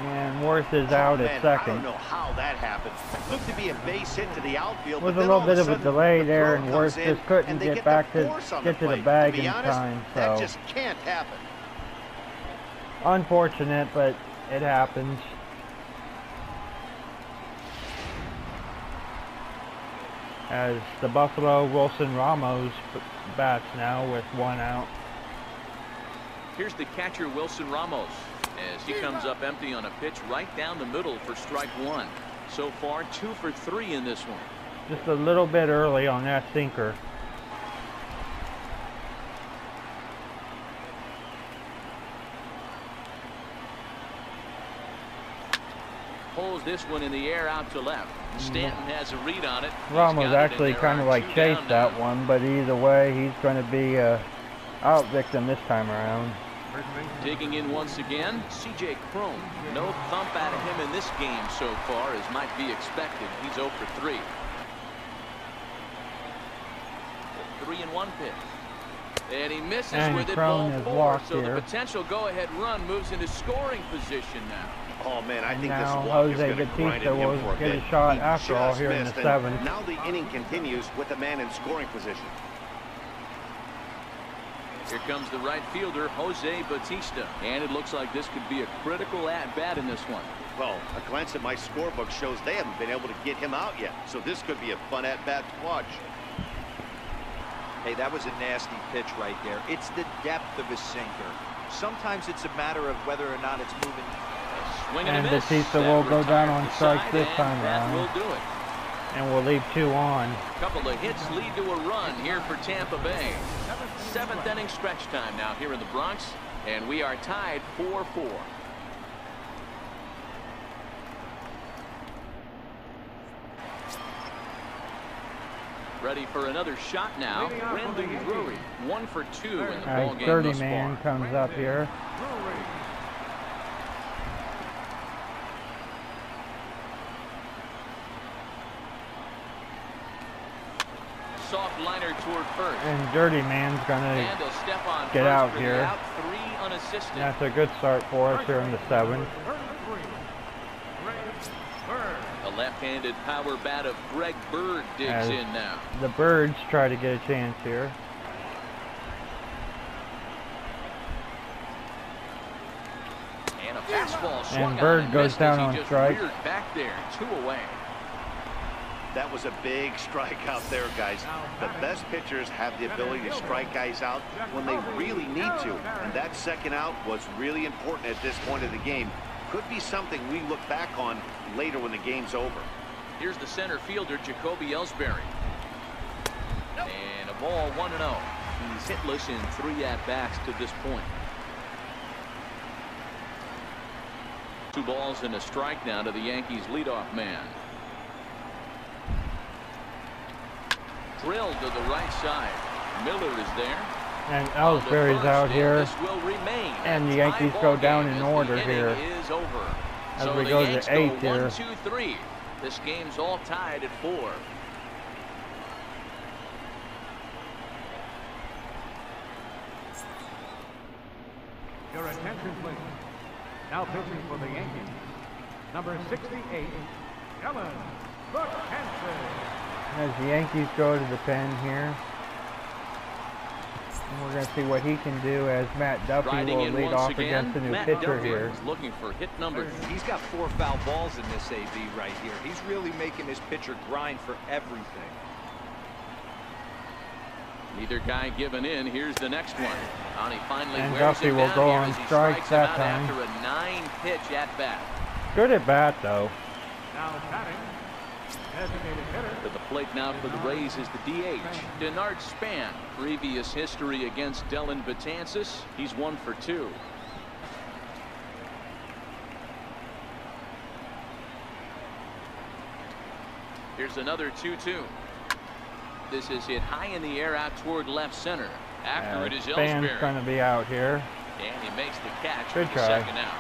Speaker 1: And Worth is out at
Speaker 3: I
Speaker 1: second.
Speaker 3: don't know how that happened. Looked to be a base hit to the outfield.
Speaker 1: With
Speaker 3: but
Speaker 1: a
Speaker 3: then
Speaker 1: little
Speaker 3: all
Speaker 1: bit of a
Speaker 3: sudden,
Speaker 1: delay
Speaker 3: the
Speaker 1: there,
Speaker 3: throw
Speaker 1: and Worth
Speaker 3: comes in,
Speaker 1: just couldn't
Speaker 3: and they
Speaker 1: get back to
Speaker 3: force on
Speaker 1: the
Speaker 3: plate.
Speaker 1: bag
Speaker 3: To be
Speaker 1: in
Speaker 3: honest,
Speaker 1: time.
Speaker 3: that
Speaker 1: So
Speaker 3: just can't happen.
Speaker 1: unfortunate, but it happens. As the Buffalo Wilson Ramos bats now with one out.
Speaker 2: Here's the catcher, Wilson Ramos, as he comes up empty on a pitch right down the middle for strike one. So far, 2 for 3 in this one.
Speaker 1: Just a little bit early on that sinker.
Speaker 2: Pulls this one in the air out to left. Stanton has a read on it. He's
Speaker 1: Ramos
Speaker 2: got it,
Speaker 1: actually
Speaker 2: and there
Speaker 1: kind of
Speaker 2: are
Speaker 1: like
Speaker 2: 2
Speaker 1: chased
Speaker 2: down
Speaker 1: that
Speaker 2: now.
Speaker 1: one, but either way, he's going to be out victim this time around.
Speaker 2: Digging in once again, C.J. Cron. No thump out of him in this game so far, as might be expected. He's 0 for 3. 3-1 pitch. And he misses
Speaker 1: And
Speaker 2: with it,
Speaker 1: Cron
Speaker 2: ball
Speaker 1: is
Speaker 2: 4.
Speaker 1: walked
Speaker 2: So
Speaker 1: here.
Speaker 2: the potential go-ahead run moves into scoring position now.
Speaker 3: Oh man, I
Speaker 1: And
Speaker 3: think this
Speaker 1: now
Speaker 3: walk is
Speaker 1: Jose
Speaker 3: going to grind
Speaker 1: Bautista
Speaker 3: at him
Speaker 1: will
Speaker 3: for a
Speaker 1: get a
Speaker 3: bit.
Speaker 1: shot
Speaker 3: He
Speaker 1: after all
Speaker 3: just
Speaker 1: here in the
Speaker 3: missed, and
Speaker 1: 7th.
Speaker 3: Now the inning continues with a man in scoring position.
Speaker 2: Here comes the right fielder, Jose Bautista. And it looks like this could be a critical at-bat in this one.
Speaker 3: Well, a glance at my scorebook shows they haven't been able to get him out yet, so this could be a fun at-bat to watch.
Speaker 5: Hey, that was a nasty pitch right there. It's the depth of a sinker. Sometimes it's a matter of whether or not it's moving.
Speaker 2: Swing
Speaker 1: And
Speaker 2: a miss.
Speaker 1: Batista
Speaker 2: That
Speaker 1: will go down
Speaker 2: retires
Speaker 1: on
Speaker 2: the
Speaker 1: strikes
Speaker 2: side,
Speaker 1: this
Speaker 2: and
Speaker 1: time
Speaker 2: that
Speaker 1: around.
Speaker 2: will do it.
Speaker 1: And we'll leave 2 on.
Speaker 2: A couple of hits lead to a run here for Tampa Bay. 7th inning stretch time now here in the Bronx, and we are tied 4-4. Ready for another shot now. Brandon Drury, 1 for 2 in the
Speaker 1: All
Speaker 2: ball
Speaker 1: right,
Speaker 2: game
Speaker 1: 30
Speaker 2: thus
Speaker 1: man
Speaker 2: far.
Speaker 1: comes up here.
Speaker 2: Soft liner toward first.
Speaker 1: And Dirty Man's going
Speaker 2: And
Speaker 1: to
Speaker 2: a step on
Speaker 1: get
Speaker 2: first
Speaker 1: out
Speaker 2: for the
Speaker 1: here.
Speaker 2: out, 3 unassisted.
Speaker 1: That's a good start for us here in the 7th.
Speaker 2: The left-handed power bat of Greg Bird digs
Speaker 1: As
Speaker 2: in now.
Speaker 1: the Birds try to get a chance here.
Speaker 2: And a fastball swung
Speaker 1: And
Speaker 2: on
Speaker 1: Bird
Speaker 2: and
Speaker 1: goes
Speaker 2: missed
Speaker 1: down
Speaker 2: as he
Speaker 1: on
Speaker 2: just
Speaker 1: strike.
Speaker 2: reared back there, 2 away.
Speaker 3: That was a big strike out there, guys. The best pitchers have the ability to strike guys out when they really need to. And that second out was really important at this point of the game. Could be something we look back on later when the game's over.
Speaker 2: Here's the center fielder, Jacoby Ellsbury. And a ball 1-0. He's hitless in 3 at-bats to this point. 2 balls and a strike now to the Yankees leadoff man. Drilled to the right side. Miller is there.
Speaker 1: And Ellsbury's out here.
Speaker 2: This will remain
Speaker 1: And the
Speaker 2: a
Speaker 1: Yankees
Speaker 2: tie
Speaker 1: go
Speaker 2: ball
Speaker 1: down
Speaker 2: game
Speaker 1: in
Speaker 2: as the
Speaker 1: order
Speaker 2: inning
Speaker 1: here.
Speaker 2: is over.
Speaker 1: as
Speaker 2: So
Speaker 1: we
Speaker 2: the
Speaker 1: go
Speaker 2: Yanks
Speaker 1: to 8
Speaker 2: go
Speaker 1: here.
Speaker 2: 1, 2, 3. This game's all tied at 4.
Speaker 4: Your attention, please. Now pitching for the Yankees, number 68, Ellen Buckhanson.
Speaker 1: As the Yankees go to the pen here. And we're going to see what he can do as Matt Duffy
Speaker 2: Riding
Speaker 1: will
Speaker 2: in
Speaker 1: lead
Speaker 2: once
Speaker 1: off
Speaker 2: again,
Speaker 1: against the new
Speaker 2: Matt
Speaker 1: pitcher
Speaker 2: Duffy
Speaker 1: here.
Speaker 2: is looking for hit number 3.
Speaker 5: He's got 4 foul balls in this AB right here. He's really making his pitcher grind for everything.
Speaker 2: Neither guy giving in. Here's the next one. And he finally
Speaker 1: And
Speaker 2: wears
Speaker 1: Duffy
Speaker 2: him
Speaker 1: will
Speaker 2: down
Speaker 1: go
Speaker 2: here
Speaker 1: on
Speaker 2: as he
Speaker 1: strikes
Speaker 2: strikes him
Speaker 1: that
Speaker 2: out
Speaker 1: time.
Speaker 2: after a 9-pitch at bat.
Speaker 1: Good at bat though.
Speaker 4: Now batting, designated hitter.
Speaker 2: To the plate now for the Rays is the DH. Denard Span. Previous history against Dellin Betances. He's 1 for 2. Here's another 2-2. This is hit high in the air out toward left center. After it is
Speaker 1: Span's
Speaker 2: Ellsbury.
Speaker 1: going to be out here.
Speaker 2: And he makes the catch
Speaker 1: Good
Speaker 2: for the
Speaker 1: try.
Speaker 2: second out.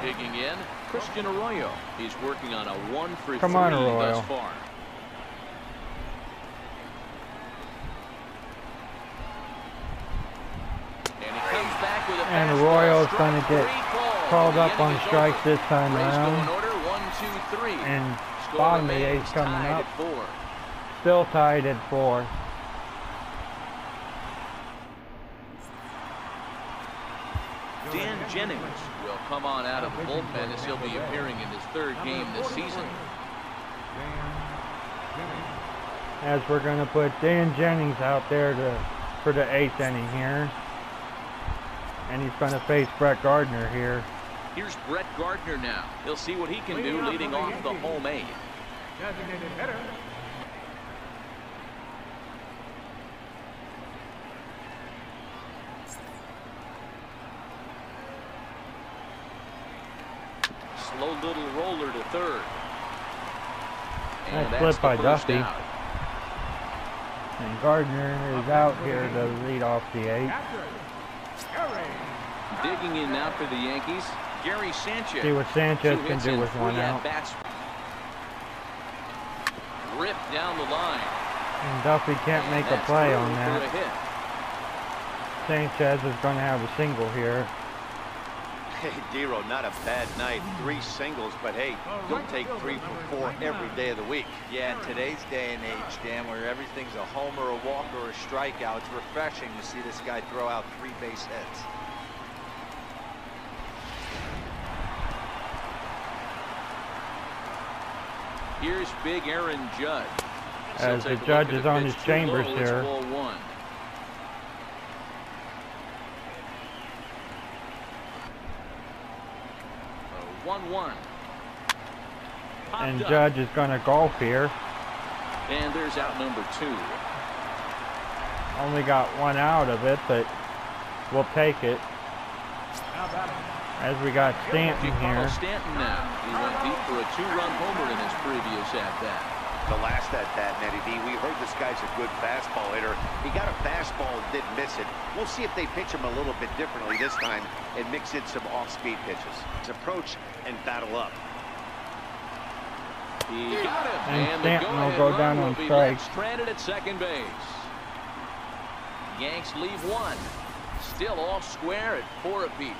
Speaker 2: Digging in, Christian Arroyo. He's working on a 1 for 3
Speaker 1: Come on, Arroyo.
Speaker 2: thus far. And he comes back with a
Speaker 1: And
Speaker 2: fastball.
Speaker 1: Arroyo's
Speaker 2: Strike
Speaker 1: going to get
Speaker 2: 3 called.
Speaker 1: called
Speaker 2: The
Speaker 1: up
Speaker 2: inning
Speaker 1: on
Speaker 2: is
Speaker 1: strikes
Speaker 2: over.
Speaker 1: this time
Speaker 2: Rays go in
Speaker 1: around.
Speaker 2: order, 1, 2, 3.
Speaker 1: And
Speaker 2: Score
Speaker 1: bottom of the
Speaker 2: remains
Speaker 1: 8th coming
Speaker 2: tied
Speaker 1: up.
Speaker 2: at 4.
Speaker 1: Still tied at 4.
Speaker 2: Dan Jennings will come on out of the bullpen as he'll be appearing in his 3rd game this season.
Speaker 1: As we're going to put Dan Jennings out there for the 8th inning here. And he's going to face Brett Gardner here.
Speaker 2: Here's Brett Gardner now. He'll see what he can do leading off the home 8.
Speaker 4: Designated hitter.
Speaker 2: Slow little roller to 3rd.
Speaker 1: Nice
Speaker 2: that's
Speaker 1: flip
Speaker 2: the
Speaker 1: by
Speaker 2: first
Speaker 1: Duffy.
Speaker 2: out.
Speaker 1: And Gardner is out here to lead off the 8th.
Speaker 2: Digging in now for the Yankees, Gary Sanchez.
Speaker 1: See what Sanchez
Speaker 2: 2
Speaker 1: can
Speaker 2: hits
Speaker 1: do
Speaker 2: in
Speaker 1: with
Speaker 2: 3
Speaker 1: one out.
Speaker 2: at-bats. Ripped down the line.
Speaker 1: And Duffy can't make a
Speaker 2: That's
Speaker 1: play
Speaker 2: through
Speaker 1: on
Speaker 2: for
Speaker 1: that.
Speaker 2: a hit.
Speaker 1: Sanchez is going to have a single here.
Speaker 3: Hey, Dero, not a bad night. 3 singles, but hey, you'll take 3 for 4 every day of the week.
Speaker 5: Yeah, in today's day and age, Dan, where everything's a homer, a walk, or a strikeout, it's refreshing to see this guy throw out 3 base hits.
Speaker 2: Here's big Aaron Judge.
Speaker 1: As
Speaker 2: He'll
Speaker 1: the
Speaker 2: take a
Speaker 1: Judge
Speaker 2: look at
Speaker 1: is
Speaker 2: the
Speaker 1: on
Speaker 2: pitch
Speaker 1: his
Speaker 2: too
Speaker 1: chambers
Speaker 2: low.
Speaker 1: here.
Speaker 2: It's ball 1. So 1-1. Popped
Speaker 1: And
Speaker 2: up.
Speaker 1: Judge is going to golf here.
Speaker 2: And there's out number 2.
Speaker 1: Only got 1 out of it, but we'll take it. As we got Stanton
Speaker 2: Giancarlo
Speaker 1: here.
Speaker 2: Stanton now. He went deep for a 2-run homer in his previous at-bat.
Speaker 3: The last at-bat, Nettie B, we heard this guy's a good fastball hitter. He got a fastball and didn't miss it. We'll see if they pitch him a little bit differently this time and mix in some off-speed pitches. His approach and battle up.
Speaker 2: He got him.
Speaker 1: And
Speaker 2: the
Speaker 1: Stanton will
Speaker 2: go-ahead
Speaker 1: go
Speaker 2: run
Speaker 1: down
Speaker 2: will
Speaker 1: on
Speaker 2: be
Speaker 1: strikes.
Speaker 2: left stranded at second base. Yanks leave 1. Still all square at 4 apiece.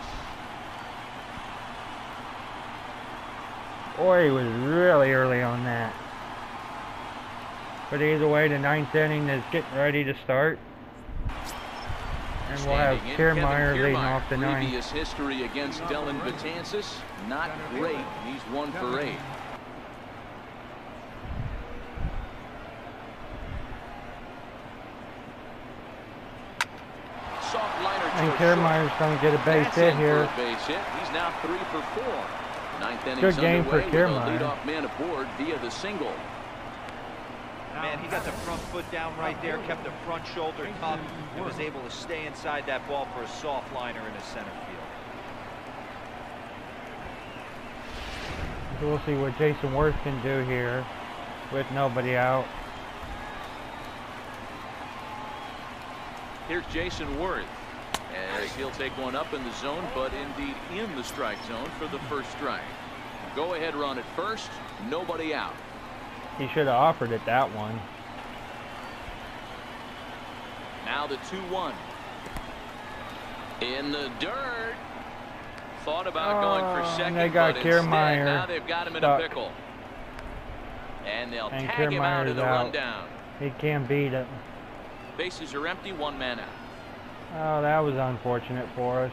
Speaker 1: Boy, he was really early on that. But either way, the 9th inning is getting ready to start. And we'll have
Speaker 2: Standing in,
Speaker 1: Kiermaier
Speaker 2: Kevin
Speaker 1: leading
Speaker 2: Kiermaier.
Speaker 1: off the 9th.
Speaker 2: Previous history against Dellin Betances, not great. He's 1 for 8. Soft liner
Speaker 1: And
Speaker 2: towards short.
Speaker 1: Kiermaier's going to get a base
Speaker 2: That's
Speaker 1: hit
Speaker 2: in
Speaker 1: here.
Speaker 2: for a base hit. He's now 3 for 4. 9th inning's
Speaker 1: Good game for
Speaker 2: underway with a
Speaker 1: Kiermaier.
Speaker 2: leadoff man aboard via the single.
Speaker 5: Man, he got the front foot down right there, kept the front shoulder tucked, and was able to stay inside that ball for a soft liner in his center field.
Speaker 1: So we'll see what Jason Worth can do here with nobody out.
Speaker 2: Here's Jason Worth. As he'll take one up in the zone, but indeed in the strike zone for the first strike. Go ahead run at first. Nobody out.
Speaker 1: He should have offered it that one.
Speaker 2: Now the 2-1. In the dirt. Thought about going for second,
Speaker 1: they got
Speaker 2: but instead,
Speaker 1: Kiermaier
Speaker 2: now they've got him
Speaker 1: stuck.
Speaker 2: in a pickle. And they'll
Speaker 1: And
Speaker 2: tag him out of the
Speaker 1: Kiermaier's
Speaker 2: rundown.
Speaker 1: He can't beat it.
Speaker 2: Bases are empty, one man out.
Speaker 1: Oh, that was unfortunate for us.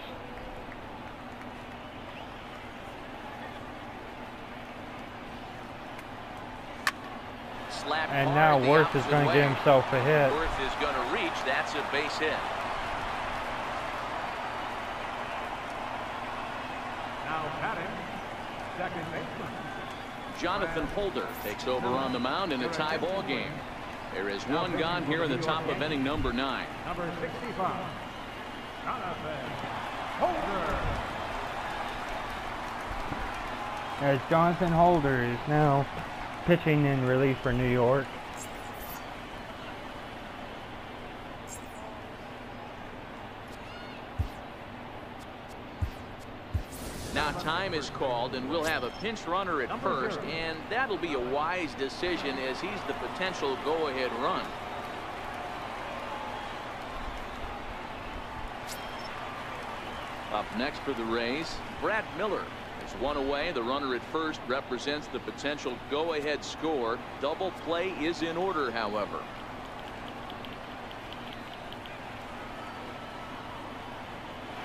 Speaker 2: Slapped
Speaker 1: And
Speaker 2: hard
Speaker 1: now
Speaker 2: the
Speaker 1: Worth is
Speaker 2: opposite
Speaker 1: going to
Speaker 2: way.
Speaker 1: get himself a hit.
Speaker 2: Worth is going to reach. That's a base hit.
Speaker 4: Now batting, second baseman.
Speaker 2: Jonathan Holder takes over on the mound in a tie ball game. There is one gone here in the top of inning number 9.
Speaker 4: Number 65, Jonathan Holder.
Speaker 1: As Jonathan Holder is now pitching in relief for New York.
Speaker 2: Now time is called, and we'll have a pinch runner at first, and that'll be a wise decision as he's the potential go-ahead run. Up next for the Rays, Brad Miller. There's one away. The runner at first represents the potential go-ahead score. Double play is in order, however.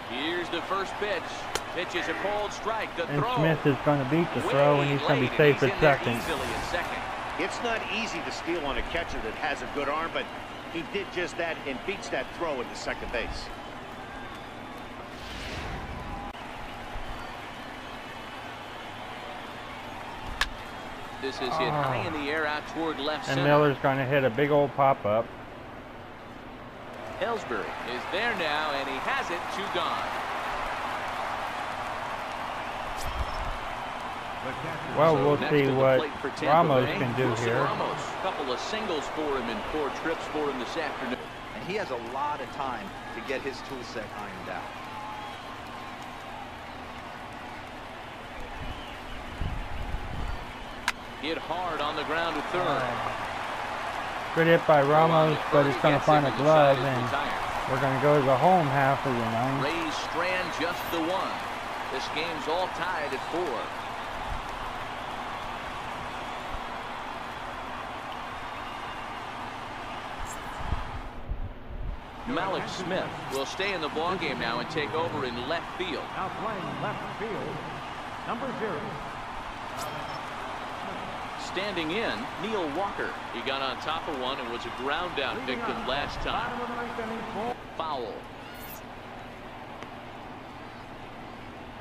Speaker 2: Here's the first pitch. Pitch is a cold strike. The
Speaker 1: And
Speaker 2: throw.
Speaker 1: Smith is going to beat the throw, and he's going to be safe at second.
Speaker 3: It's not easy to steal on a catcher that has a good arm, but he did just that and beats that throw into second base.
Speaker 2: This is hit high in the air out toward left
Speaker 1: And
Speaker 2: center.
Speaker 1: Miller's going to hit a big old pop-up.
Speaker 2: Ellsbury is there now, and he has it. 2 gone.
Speaker 1: Well,
Speaker 2: So
Speaker 1: we'll
Speaker 2: next
Speaker 1: see
Speaker 2: to the
Speaker 1: what
Speaker 2: plate for Tampa
Speaker 1: Ramos
Speaker 2: Bay,
Speaker 1: can do
Speaker 2: Wilson
Speaker 1: here.
Speaker 2: Ramos, a couple of singles for him and 4 trips for him this afternoon.
Speaker 5: And he has a lot of time to get his tool set ironed out.
Speaker 2: Hit hard on the ground to third.
Speaker 1: Good hit by Ramos, but it's going to
Speaker 2: Gets
Speaker 1: find
Speaker 2: him
Speaker 1: a
Speaker 2: to the
Speaker 1: glove,
Speaker 2: side, is
Speaker 1: and
Speaker 2: retired.
Speaker 1: we're going to go to the home half of the ninth.
Speaker 2: Rays strand just the 1. This game's all tied at 4. Malik Smith will stay in the ballgame now and take over in left field.
Speaker 4: Now playing left field, number 0.
Speaker 2: Standing in, Neil Walker. He got on top of one and was a ground out victim last time.
Speaker 4: Bottom of the ninth inning,
Speaker 2: Foul.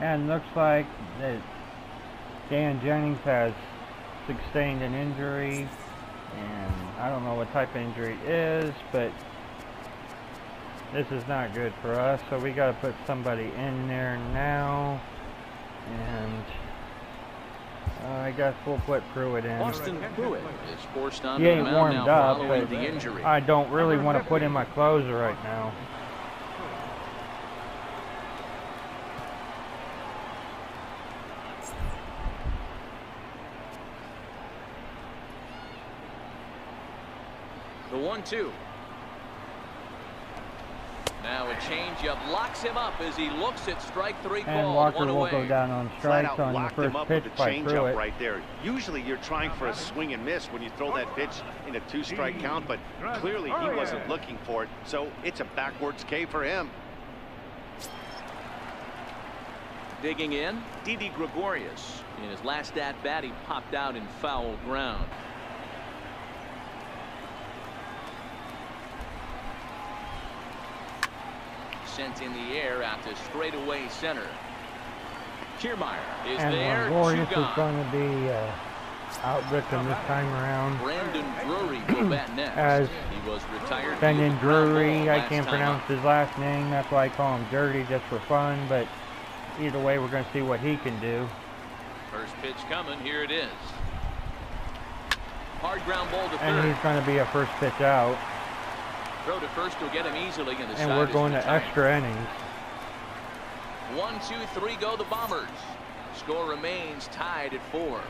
Speaker 1: And looks like that Dan Jennings has sustained an injury, and I don't know what type of injury it is, but this is not good for us, so we got to put somebody in there now, and I guess we'll put Pruitt in.
Speaker 2: Austin Pruitt is forced onto
Speaker 1: He
Speaker 2: the
Speaker 1: ain't
Speaker 2: mound
Speaker 1: warmed
Speaker 2: now
Speaker 1: up,
Speaker 2: following
Speaker 1: but
Speaker 2: the injury.
Speaker 1: I don't really want to put in my closer right now.
Speaker 2: The 1-2. Now a changeup locks him up as he looks at strike 3
Speaker 1: And
Speaker 2: called.
Speaker 1: Walker
Speaker 2: 1
Speaker 1: will
Speaker 2: away.
Speaker 1: go down on
Speaker 3: Flat
Speaker 1: strikes
Speaker 3: out
Speaker 1: on the
Speaker 3: locked him
Speaker 1: first
Speaker 3: up
Speaker 1: pitch
Speaker 3: with the
Speaker 1: by
Speaker 3: changeup
Speaker 1: Pruitt.
Speaker 3: right there. Usually you're trying for a swing and miss when you throw that pitch in a 2-strike count, but clearly he wasn't looking for it, so it's a backwards K for him.
Speaker 2: Digging in, Didi Gregorius. In his last at-bat, he popped out in foul ground. Sent in the air out to straightaway center. Kiermaier is
Speaker 1: And
Speaker 2: there.
Speaker 1: Gregorius
Speaker 2: 2
Speaker 1: is
Speaker 2: gone.
Speaker 1: going to be outdrifting this time around.
Speaker 2: Brandon Drury will bat next.
Speaker 1: As
Speaker 2: he was retired.
Speaker 1: Brendan
Speaker 2: field ground
Speaker 1: Drury,
Speaker 2: ball
Speaker 1: I
Speaker 2: last
Speaker 1: can't
Speaker 2: time
Speaker 1: pronounce
Speaker 2: up.
Speaker 1: his last name, that's why I call him Dirty just for fun, but either way we're going to see what he can do.
Speaker 2: First pitch coming. Here it is. Hard ground ball to
Speaker 1: And
Speaker 2: third.
Speaker 1: he's going to be a first pitch out.
Speaker 2: Throw to first will get him easily, and the
Speaker 1: And
Speaker 2: side
Speaker 1: we're
Speaker 2: is
Speaker 1: going to
Speaker 2: retired.
Speaker 1: extra innings.
Speaker 2: 1, 2, 3 go the Bombers. Score remains tied at 4.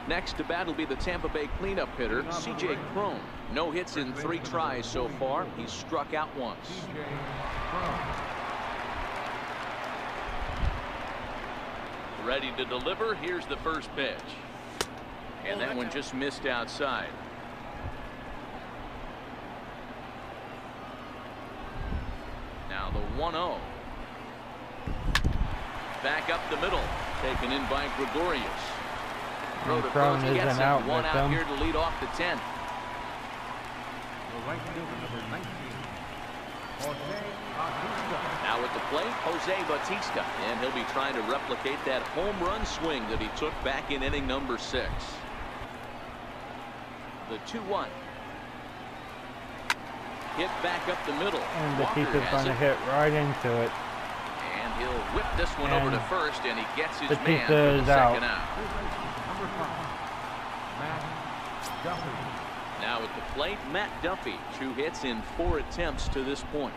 Speaker 2: Next to bat will be the Tampa Bay cleanup hitter, C.J. Cron. No hits in 3 tries so far. He's struck out once. Ready to deliver. Here's the first pitch. And that one just missed outside. Now the 1-0. Back up the middle. Taken in by Gregorius. Throw to Cron gets him. One out here to lead off the 10th. Now at the plate, Jose Bautista, and he'll be trying to replicate that home run swing that he took back in inning number 6. The 2-1. Hit back up the middle.
Speaker 1: And Bautista's going to hit right into it.
Speaker 2: And he'll whip this one over to first, and he gets his
Speaker 1: Bautista
Speaker 2: man for the second out. Now at the plate, Matt Duffy. 2 hits in 4 attempts to this point.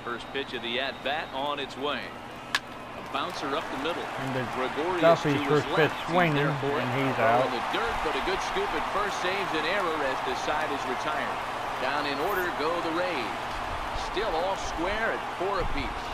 Speaker 2: First pitch of the at-bat on its way. A bouncer up the middle.
Speaker 1: And
Speaker 2: Gregorius
Speaker 1: Duffy's
Speaker 2: to his
Speaker 1: first pitch
Speaker 2: left.
Speaker 1: swinging,
Speaker 2: He's there for it.
Speaker 1: and he's
Speaker 2: Throw
Speaker 1: out.
Speaker 2: in the dirt, but a good scoop at first saves an error as the side is retired. Down in order go the Rays. Still all square at 4 apiece.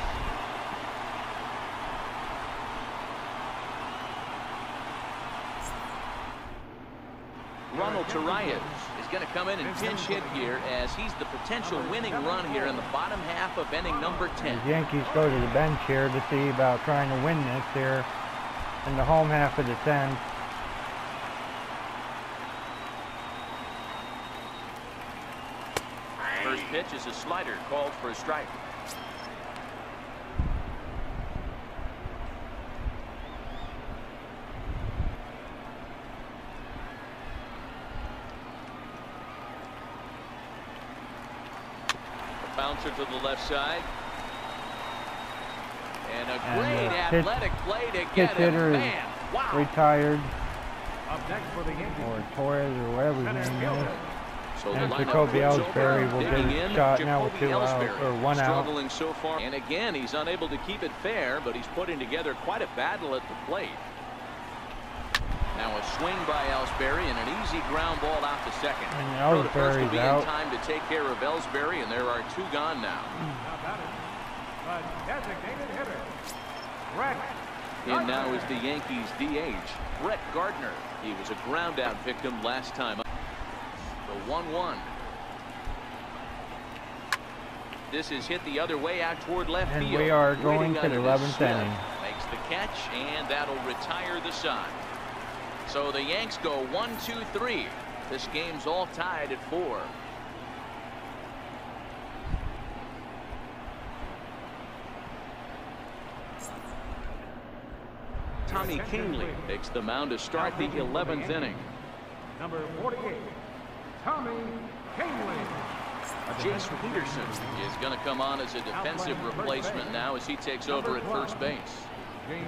Speaker 2: Ronald Torreyes is going to come in and pinch hit here as he's the potential winning run here in the bottom half of inning number 10.
Speaker 1: The Yankees go to the bench here to see about trying to win this here in the home half of the 10th.
Speaker 2: First pitch is a slider called for a strike. Bouncer to the left side. And a great athletic play to get him. Man, wow.
Speaker 1: Retired.
Speaker 4: Up next for the Yankees.
Speaker 1: Or Torres or whatever his name is.
Speaker 2: So
Speaker 1: And
Speaker 2: the lineup
Speaker 1: Jacoby
Speaker 2: moves
Speaker 1: Ellsbury
Speaker 2: over.
Speaker 1: will get
Speaker 2: Digging
Speaker 1: a
Speaker 2: in,
Speaker 1: shot now with
Speaker 2: Jacoby
Speaker 1: 2 out
Speaker 2: Ellsbury,
Speaker 1: or 1 out.
Speaker 2: struggling so far. And again, he's unable to keep it fair, but he's putting together quite a battle at the plate. Now a swing by Ellsbury and an easy ground ball out to second.
Speaker 1: And
Speaker 2: Throw to first will be
Speaker 1: Ellsbury's
Speaker 2: in time to take care of Ellsbury, and there are 2 gone now.
Speaker 4: A designated hitter, Brett
Speaker 2: In now is the Yankees DH, Brett Gardner. He was a ground out victim last time. The 1-1. This is hit the other way out toward left
Speaker 1: And
Speaker 2: field.
Speaker 1: we are going
Speaker 2: Waiting
Speaker 1: to the
Speaker 2: under
Speaker 1: 11th
Speaker 2: Smith.
Speaker 1: inning.
Speaker 2: Makes the catch, and that'll retire the side. So the Yanks go 1, 2, 3. This game's all tied at 4. Tommy Kingley takes the mound to start the 11th inning.
Speaker 4: number 48, Tommy Kingley.
Speaker 2: Jace Peterson is going to come on as a defensive replacement now as he takes over at first base.
Speaker 4: James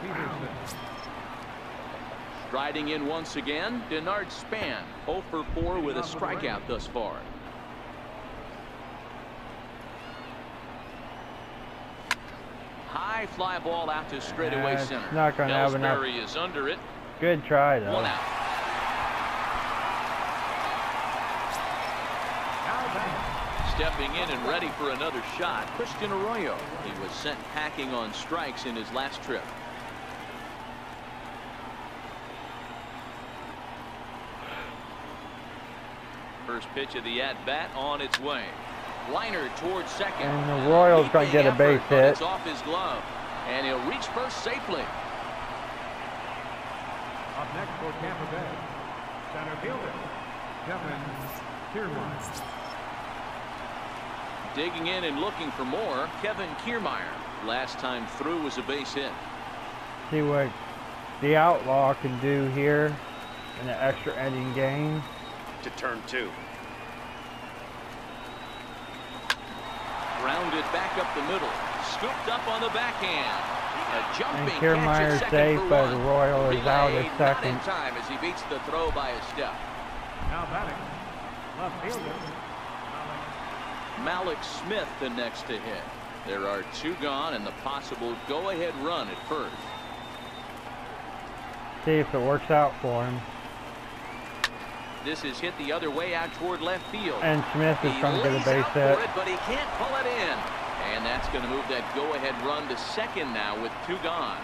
Speaker 4: Peterson.
Speaker 2: Riding in once again, Denard Span, 0 for 4 with a strikeout thus far. High fly ball out to straightaway center.
Speaker 1: Not going to have enough.
Speaker 2: Ellsbury is under it.
Speaker 1: Good try though.
Speaker 2: 1 out. Stepping in and ready for another shot, Christian Arroyo. He was sent packing on strikes in his last trip. First pitch of the at-bat on its way. Liner towards second.
Speaker 1: And the Royals going to get a base hit.
Speaker 2: It's off his glove, and he'll reach first safely.
Speaker 4: Up next for Tampa Bay, center fielder, Kevin Kiermaier.
Speaker 2: Digging in and looking for more, Kevin Kiermaier. Last time through was a base hit.
Speaker 1: See what the Outlaw can do here in an extra inning game.
Speaker 3: To turn 2.
Speaker 2: Grounded back up the middle. scooped up on the backhand. A jumping
Speaker 1: And
Speaker 2: catch
Speaker 1: Kiermaier's
Speaker 2: at second
Speaker 1: safe,
Speaker 2: for
Speaker 1: but
Speaker 2: one.
Speaker 1: Royal is out
Speaker 2: Relay
Speaker 1: at
Speaker 2: not in
Speaker 1: second.
Speaker 2: time as he beats the throw by a step.
Speaker 4: Now batting, left fielder,
Speaker 2: Malik Smith the next to hit. There are 2 gone and the possible go-ahead run at first.
Speaker 1: See if it works out for him.
Speaker 2: This is hit the other way out toward left field.
Speaker 1: And Smith is
Speaker 2: He
Speaker 1: going to get a
Speaker 2: lays
Speaker 1: base
Speaker 2: out
Speaker 1: hit.
Speaker 2: for it, but he can't pull it in. And that's going to move that go-ahead run to second now with 2 gone.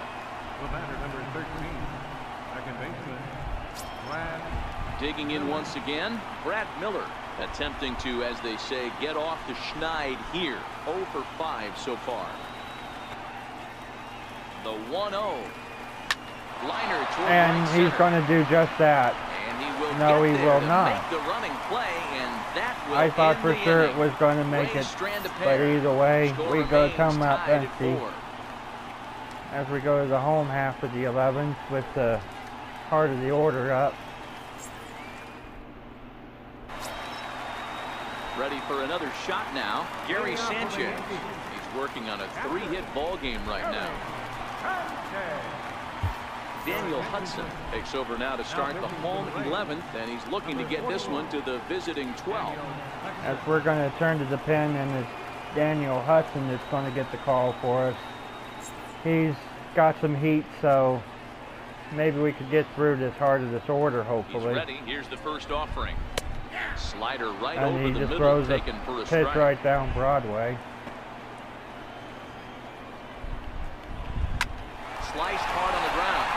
Speaker 4: the batter, number 13, second baseman, Brad.
Speaker 2: Digging in once again, Brad Miller attempting to, as they say, get off the schneid here. 0 for 5 so far. The 1-0. Liner toward
Speaker 1: And
Speaker 2: right
Speaker 1: he's
Speaker 2: center.
Speaker 1: going to do just that.
Speaker 2: And he will
Speaker 1: No,
Speaker 2: get
Speaker 1: he
Speaker 2: there
Speaker 1: will
Speaker 2: to
Speaker 1: not.
Speaker 2: make the running play, and that will
Speaker 1: I thought
Speaker 2: end
Speaker 1: for
Speaker 2: the
Speaker 1: sure it
Speaker 2: inning.
Speaker 1: was going to make
Speaker 2: Rays
Speaker 1: it,
Speaker 2: strand a
Speaker 1: but
Speaker 2: pair.
Speaker 1: either way,
Speaker 2: Score
Speaker 1: we go
Speaker 2: remains
Speaker 1: come out
Speaker 2: tied at
Speaker 1: empty
Speaker 2: 4.
Speaker 1: as we go to the home half of the 11th with the heart of the order up.
Speaker 2: Ready for another shot now. Gary Sanchez. He's working on a 3-hit ball game right now. Daniel Hudson takes over now to start the home 11th, and he's looking to get this one to the visiting 12th.
Speaker 1: As we're going to turn to the pen, and it's Daniel Hudson that's going to get the call for us. He's got some heat, so maybe we could get through this heart of this order,
Speaker 2: He's
Speaker 1: hopefully.
Speaker 2: ready. Here's the first offering. Slider right
Speaker 1: And
Speaker 2: over
Speaker 1: he
Speaker 2: the
Speaker 1: just
Speaker 2: middle,
Speaker 1: throws a
Speaker 2: taken for a
Speaker 1: pitch
Speaker 2: strike.
Speaker 1: right down Broadway.
Speaker 2: Sliced hard on the ground.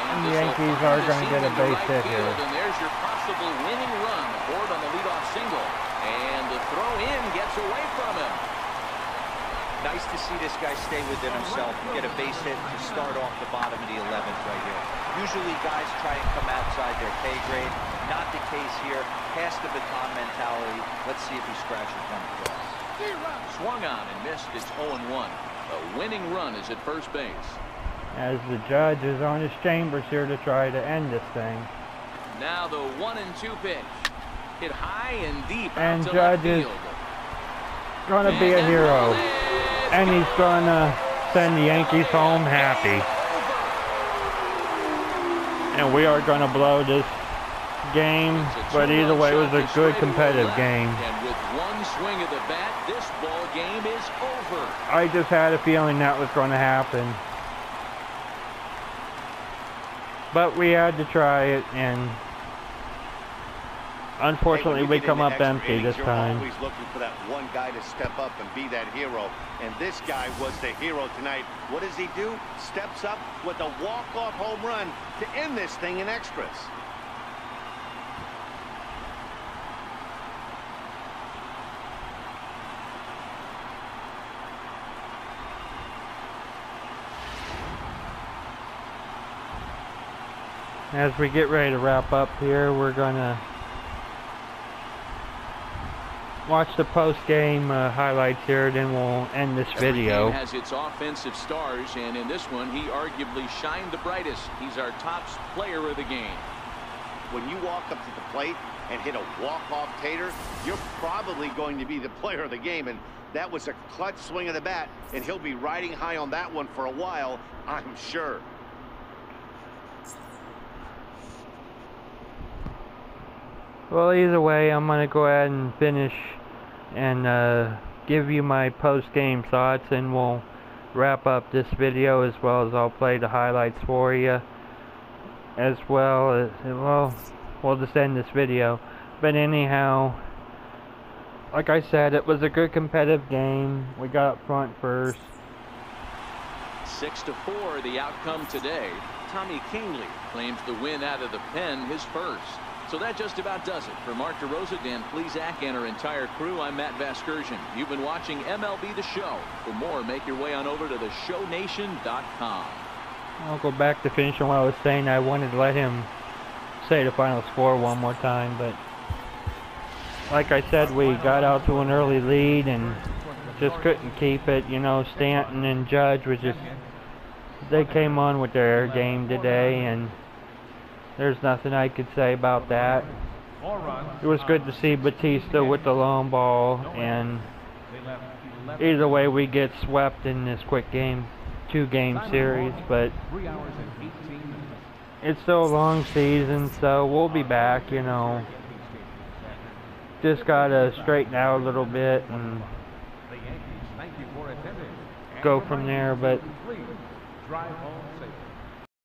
Speaker 1: And the
Speaker 2: this will
Speaker 1: Yankees
Speaker 2: find
Speaker 1: are
Speaker 2: the
Speaker 1: going to
Speaker 2: seam
Speaker 1: get a
Speaker 2: into
Speaker 1: base
Speaker 2: right
Speaker 1: hit
Speaker 2: field,
Speaker 1: here.
Speaker 2: And there's your possible winning run. Ford on the leadoff single. And the throw in gets away from him.
Speaker 5: Nice to see this guy stay within himself and get a base hit to start off the bottom of the 11th right here. Usually guys try and come outside their pay grade. Not the case here. Pass the baton mentality. Let's see if he scratches one across.
Speaker 2: Swung on and missed. It's 0-1. The winning run is at first base.
Speaker 1: As the judge is on his chambers here to try to end this thing.
Speaker 2: Now the 1-2 pitch. Hit high and deep
Speaker 1: And
Speaker 2: out to left
Speaker 1: Judge is
Speaker 2: field.
Speaker 1: Going to be a
Speaker 2: And that
Speaker 1: hero.
Speaker 2: ball is
Speaker 1: And he's going to send the Yankees home happy. And we are going to blow this game,
Speaker 2: It's a
Speaker 1: but either
Speaker 2: two-run
Speaker 1: way, it was
Speaker 2: shot
Speaker 1: a
Speaker 2: to
Speaker 1: good
Speaker 2: straightaway
Speaker 1: competitive
Speaker 2: left.
Speaker 1: game.
Speaker 2: And with one swing of the bat, this ball game is over.
Speaker 1: I just had a feeling that was going to happen. But we had to try it, and unfortunately, we come up empty this time.
Speaker 3: You're always looking for that one guy to step up and be that hero. And this guy was the hero tonight. What does he do? Steps up with a walk-off home run to end this thing in extras.
Speaker 1: As we get ready to wrap up here, we're going to watch the post-game highlights here, then we'll end this video.
Speaker 2: Every game has its offensive stars, and in this one, he arguably shined the brightest. He's our top player of the game.
Speaker 3: When you walk up to the plate and hit a walk-off tater, you're probably going to be the player of the game. And that was a clutch swing of the bat, and he'll be riding high on that one for a while, I'm sure.
Speaker 1: Well, either way, I'm going to go ahead and finish and give you my post-game thoughts, and we'll wrap up this video, as well as I'll play the highlights for you, as well as, well, we'll just end this video. But anyhow, like I said, it was a good competitive game. We got up front first.
Speaker 2: 6-4, the outcome today. Tommy Kingley claims the win out of the pen, his first. So that just about does it. For Mark DeRosa, Dan Plesac, and our entire crew, I'm Matt Vasgersian. You've been watching MLB The Show. For more, make your way on over to theshownation.com.
Speaker 1: I'll go back to finishing what I was saying. I wanted to let him say the final score one more time, but like I said, we got out to an early lead and just couldn't keep it. You know, Stanton and Judge was just, they came on with their game today, and there's nothing I could say about that. It was good to see Batista with the long ball, and either way, we get swept in this quick two-game series, but
Speaker 4: 3 hours and 18 minutes.
Speaker 1: it's still a long season, so we'll be back, you know. Just gotta straighten out a little bit and
Speaker 4: The Yankees thank you for attending.
Speaker 1: go from there, but
Speaker 4: Please drive home safely.